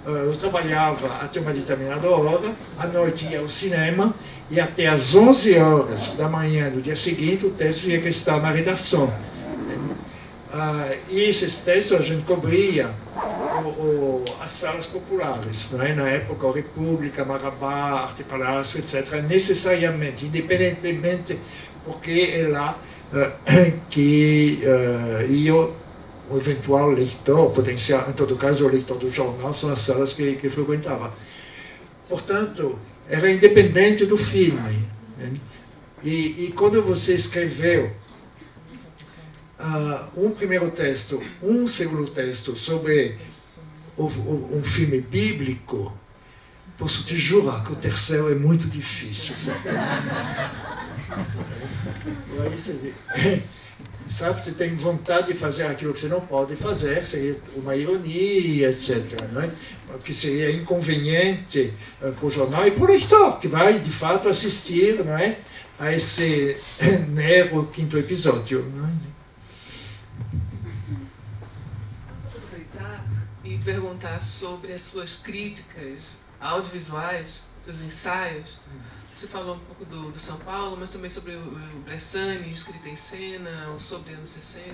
Eu trabalhava até uma determinada hora, à noite ia ao cinema, e até às 11 horas da manhã do dia seguinte o texto tinha que estar na redação. E esses textos a gente cobria as salas populares, não é? Na época, a República, Marabá, Arte Palácio, etc., necessariamente, independentemente, porque é lá que eu, o eventual leitor, potencial, em todo caso, o leitor do jornal, são as salas que frequentava. Portanto, era independente do filme. Né? E quando você escreveu um primeiro texto, um segundo texto sobre um filme bíblico, posso te jurar que o terceiro é muito difícil. Aí sabe, você tem vontade de fazer aquilo que você não pode fazer, seria uma ironia, etc. Né? Que seria inconveniente para o jornal e para o leitor, que vai, de fato, assistir, não é, a esse Nero quinto episódio. Não é? E perguntar sobre as suas críticas audiovisuais, seus ensaios. Você falou um pouco do São Paulo, mas também sobre o Bressani, escrita em cena, ou sobre anos 60.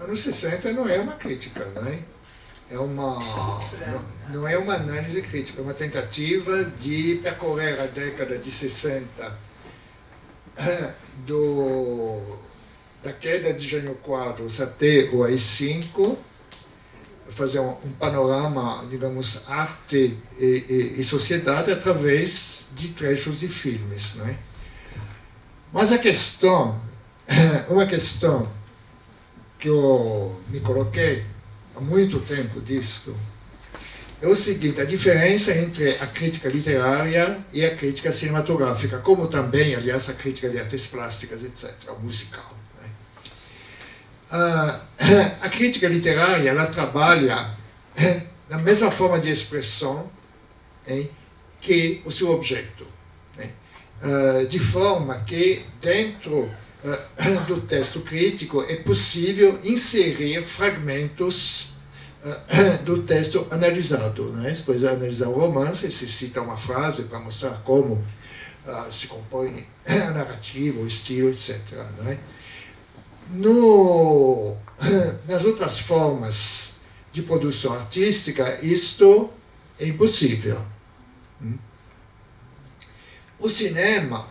Anos 60 não é uma crítica, não é? Não é uma análise crítica, é uma tentativa de percorrer a década de 60 da queda de Jânio Quadros até o AI-5, fazer um panorama, digamos, arte e sociedade através de trechos de filmes, não é? Mas uma questão que eu me coloquei há muito tempo disso, é o seguinte: a diferença entre a crítica literária e a crítica cinematográfica, como também, aliás, a crítica de artes plásticas, etc., o musical. A crítica literária, ela trabalha na mesma forma de expressão que o seu objeto, de forma que dentro do texto crítico é possível inserir fragmentos do texto analisado. Depois de analisar o romance, se cita uma frase para mostrar como se compõe a narrativa, o estilo, etc. Nas outras formas de produção artística, isto é impossível. O cinema,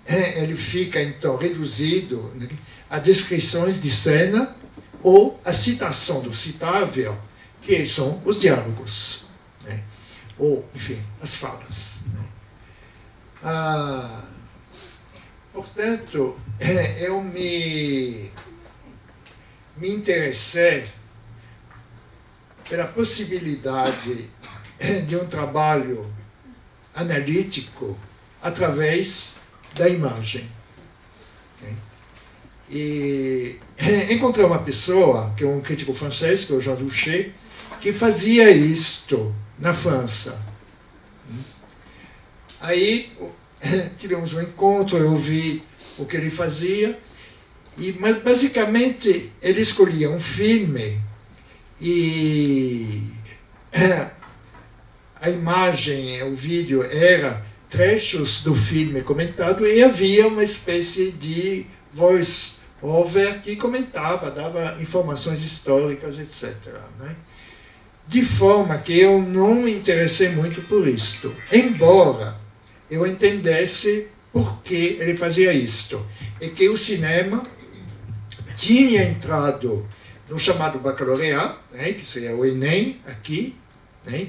ele fica então reduzido, né, a descrições de cena ou a citação do citável, que são os diálogos, né, ou, enfim, as falas. Né. Portanto, eu me interessei pela possibilidade de um trabalho analítico através da imagem. E encontrei uma pessoa, que é um crítico francês, que é o Jean Duché, que fazia isto na França. Aí tivemos um encontro, eu vi o que ele fazia, mas basicamente ele escolhia um filme e a imagem, o vídeo era trechos do filme comentado e havia uma espécie de voice-over que comentava, dava informações históricas, etc. Né? De forma que eu não me interessei muito por isto, embora eu entendesse por que ele fazia isto. E que o cinema tinha entrado no chamado baccalaureat, né, que seria o Enem aqui, né,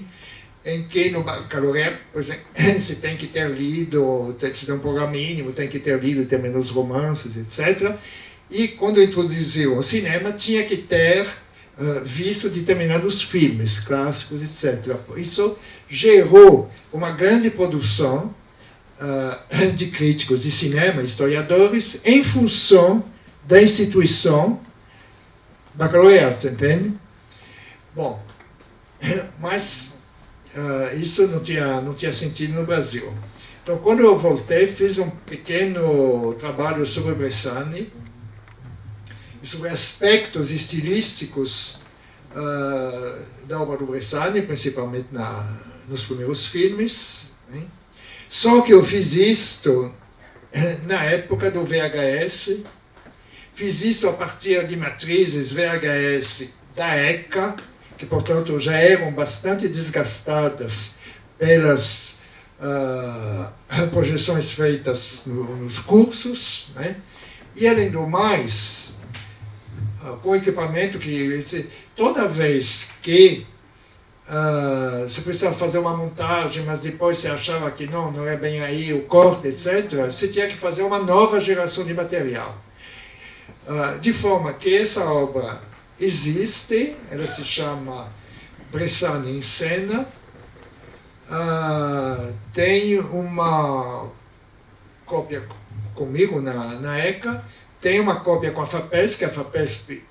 em que no baccalaureat, por exemplo, você tem que ter lido, se tem um programa mínimo, tem que ter lido também os romances, etc. E quando introduziram o cinema, tinha que ter visto determinados filmes clássicos, etc. Isso gerou uma grande produção de críticos de cinema, historiadores, em função da instituição baccalaureat, entende? Bom, mas isso não tinha sentido no Brasil. Então, quando eu voltei, fiz um pequeno trabalho sobre Bressani, sobre aspectos estilísticos da obra do Bressani, principalmente nos primeiros filmes, né? Só que eu fiz isto na época do VHS, fiz isto a partir de matrizes VHS da ECA, que, portanto, já eram bastante desgastadas pelas projeções feitas nos cursos, né? E, além do mais, com equipamento que, toda vez que você precisava fazer uma montagem, mas depois você achava que não é bem aí o corte, etc., você tinha que fazer uma nova geração de material. De forma que essa obra existe, ela se chama Bressani em Cena, tem uma cópia comigo na ECA, tem uma cópia com a FAPESP, que é a FAPESP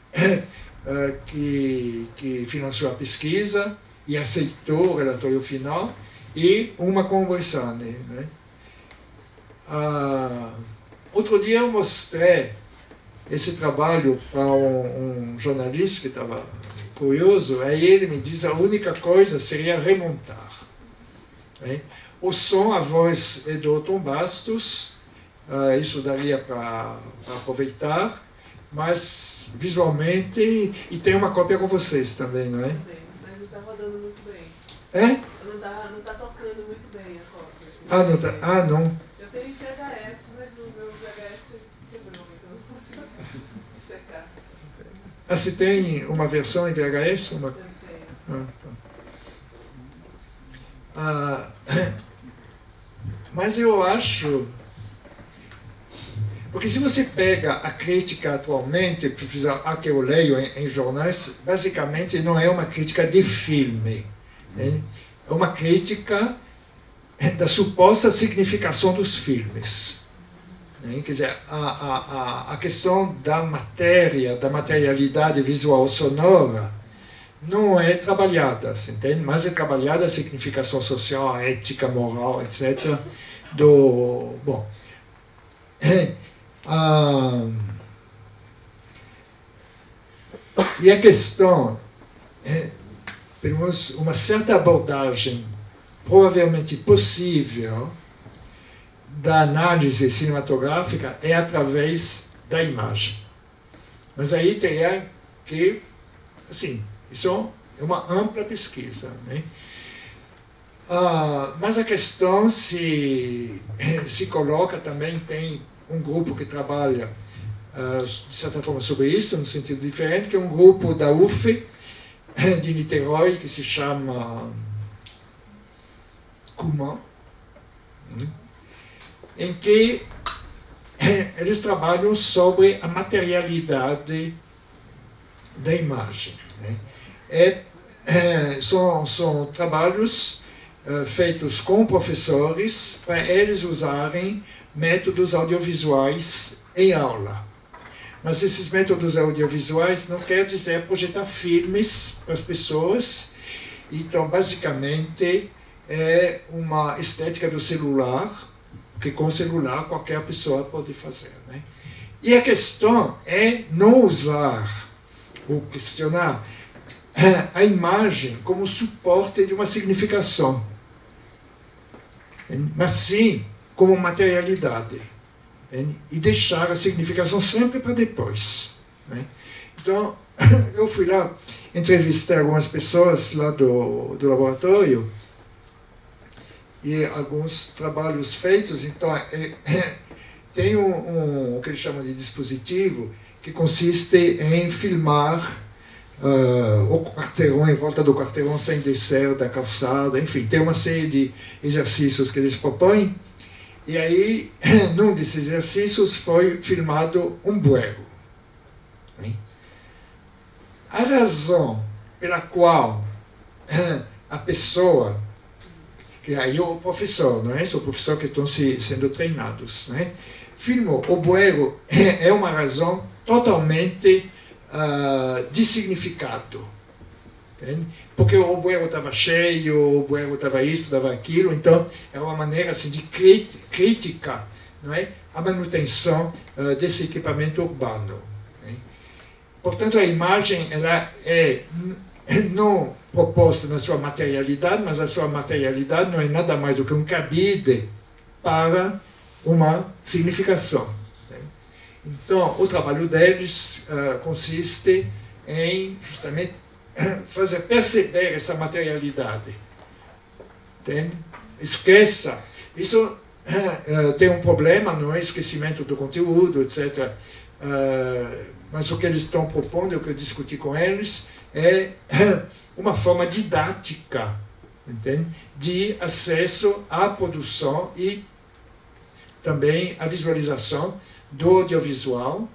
que financiou a pesquisa e aceitou o relatório final, e uma com o Bressani, né? Outro dia eu mostrei esse trabalho para um jornalista que estava curioso, aí ele me diz a única coisa seria remontar. Né? O som, a voz é do Tom Bastos, isso daria para aproveitar, mas visualmente, e tem uma cópia com vocês também, não é? Mas não está rodando muito bem. É? Não está tocando muito bem a cópia. Não tá, não. Eu tenho VHS, mas o meu VHS quebrou, então não consigo checar. Você tem uma versão em VHS? Eu tenho. Mas eu acho... Porque se você pega a crítica atualmente, a que eu leio em jornais, basicamente não é uma crítica de filme. Né? É uma crítica da suposta significação dos filmes. Né? Quer dizer, a questão da matéria, da materialidade visual sonora, não é trabalhada, entende? Mas é trabalhada a significação social, a ética, moral, etc. Bom, e a questão, pelo menos uma certa abordagem provavelmente possível da análise cinematográfica é através da imagem. Mas aí teria que, assim, isso é uma ampla pesquisa, né? Mas a questão se coloca também, tem um grupo que trabalha, de certa forma, sobre isso, no sentido diferente, que é um grupo da UF, de Niterói, que se chama Kuman, em que eles trabalham sobre a materialidade da imagem. São trabalhos feitos com professores para eles usarem métodos audiovisuais em aula. Mas esses métodos audiovisuais não quer dizer projetar filmes para as pessoas. Então, basicamente, é uma estética do celular, que com o celular qualquer pessoa pode fazer. E a questão é não usar ou questionar a imagem como suporte de uma significação, mas sim como materialidade, e deixar a significação sempre para depois. Então, eu fui lá entrevistar algumas pessoas lá do laboratório, e alguns trabalhos feitos. Então, tem o que eles chamam de dispositivo, que consiste em filmar o quarteirão, em volta do quarteirão, sem descer da calçada, enfim, tem uma série de exercícios que eles propõem. E aí, num desses exercícios, foi filmado um bueiro. A razão pela qual a pessoa, que aí o professor, não é? São professores que estão sendo treinados, filmou o bueiro, é uma razão totalmente de significado. Porque o bueiro estava cheio, o bueiro estava isso, estava aquilo, então é uma maneira assim, de crítica, não é? A manutenção desse equipamento urbano. Portanto, a imagem ela é não proposta na sua materialidade, mas a sua materialidade não é nada mais do que um cabide para uma significação. Então, o trabalho deles consiste em justamente fazer perceber essa materialidade. Esqueça. Isso tem um problema, não é? Esquecimento do conteúdo, etc. Mas o que eles estão propondo, o que eu discuti com eles, é uma forma didática, entende? De acesso à produção e também à visualização do audiovisual.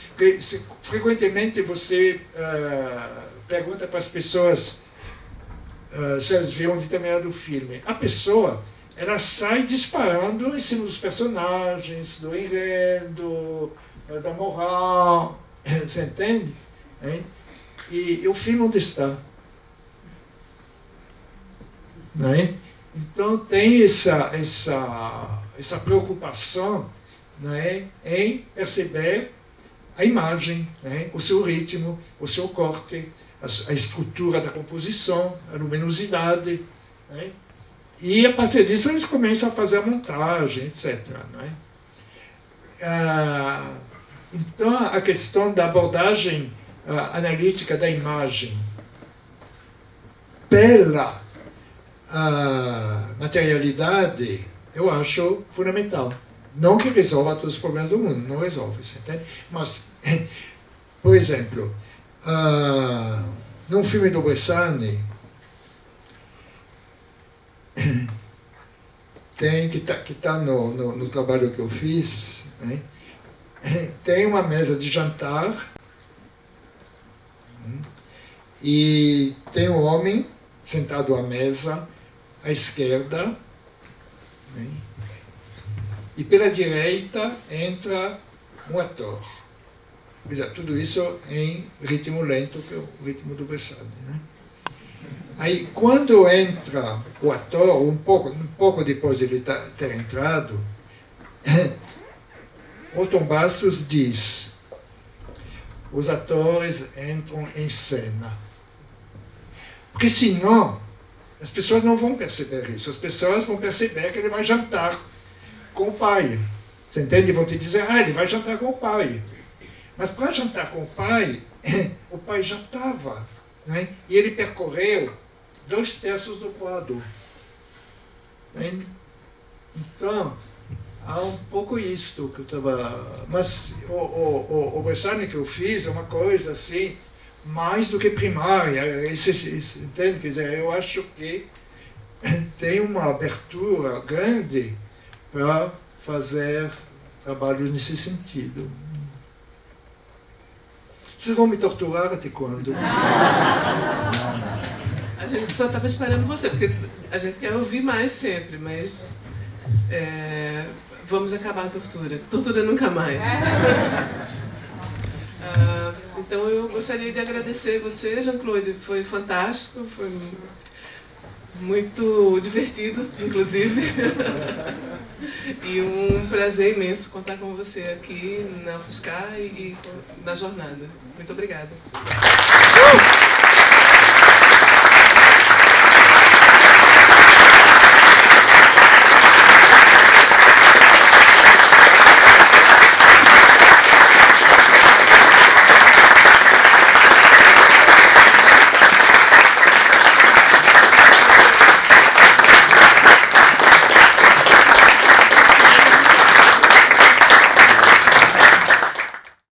Porque, frequentemente você pergunta para as pessoas se elas viram um determinado filme. A pessoa, ela sai disparando em cima dos personagens, do enredo, da moral, você entende? E o filme onde está? Não é? Então tem essa preocupação, não é? Em perceber a imagem, né? O seu ritmo, o seu corte, a estrutura da composição, a luminosidade. Né? E a partir disso eles começam a fazer a montagem, etc. Não é? Então a questão da abordagem analítica da imagem pela materialidade, eu acho fundamental. Não que resolva todos os problemas do mundo, não resolve, você entende? Mas, por exemplo, num filme do Bressani, tem que tá no trabalho que eu fiz, né? Tem uma mesa de jantar e tem um homem sentado à mesa à esquerda, né? E pela direita entra um ator. Quer dizer, tudo isso em ritmo lento, que é o ritmo do Bressani, né? Aí, quando entra o ator, um pouco depois de ele ter entrado, o Tom Bastos diz: os atores entram em cena. Porque senão, as pessoas não vão perceber isso. As pessoas vão perceber que ele vai jantar com o pai. Você entende? Vão te dizer: ele vai jantar com o pai. Mas para jantar com o pai já estava. Né? E ele percorreu 2/3 do quadro. Então, há um pouco isto que eu estava... Mas o Bressani que eu fiz é uma coisa assim, mais do que primária, entende? Quer dizer, eu acho que tem uma abertura grande para fazer trabalhos nesse sentido. Vocês vão me torturar até quando? A gente só estava esperando você, porque a gente quer ouvir mais sempre, mas vamos acabar a tortura. Tortura nunca mais. Então eu gostaria de agradecer você, Jean-Claude, foi fantástico, foi muito divertido, inclusive. E um prazer imenso contar com você aqui na UFSCar e na jornada. Muito obrigada.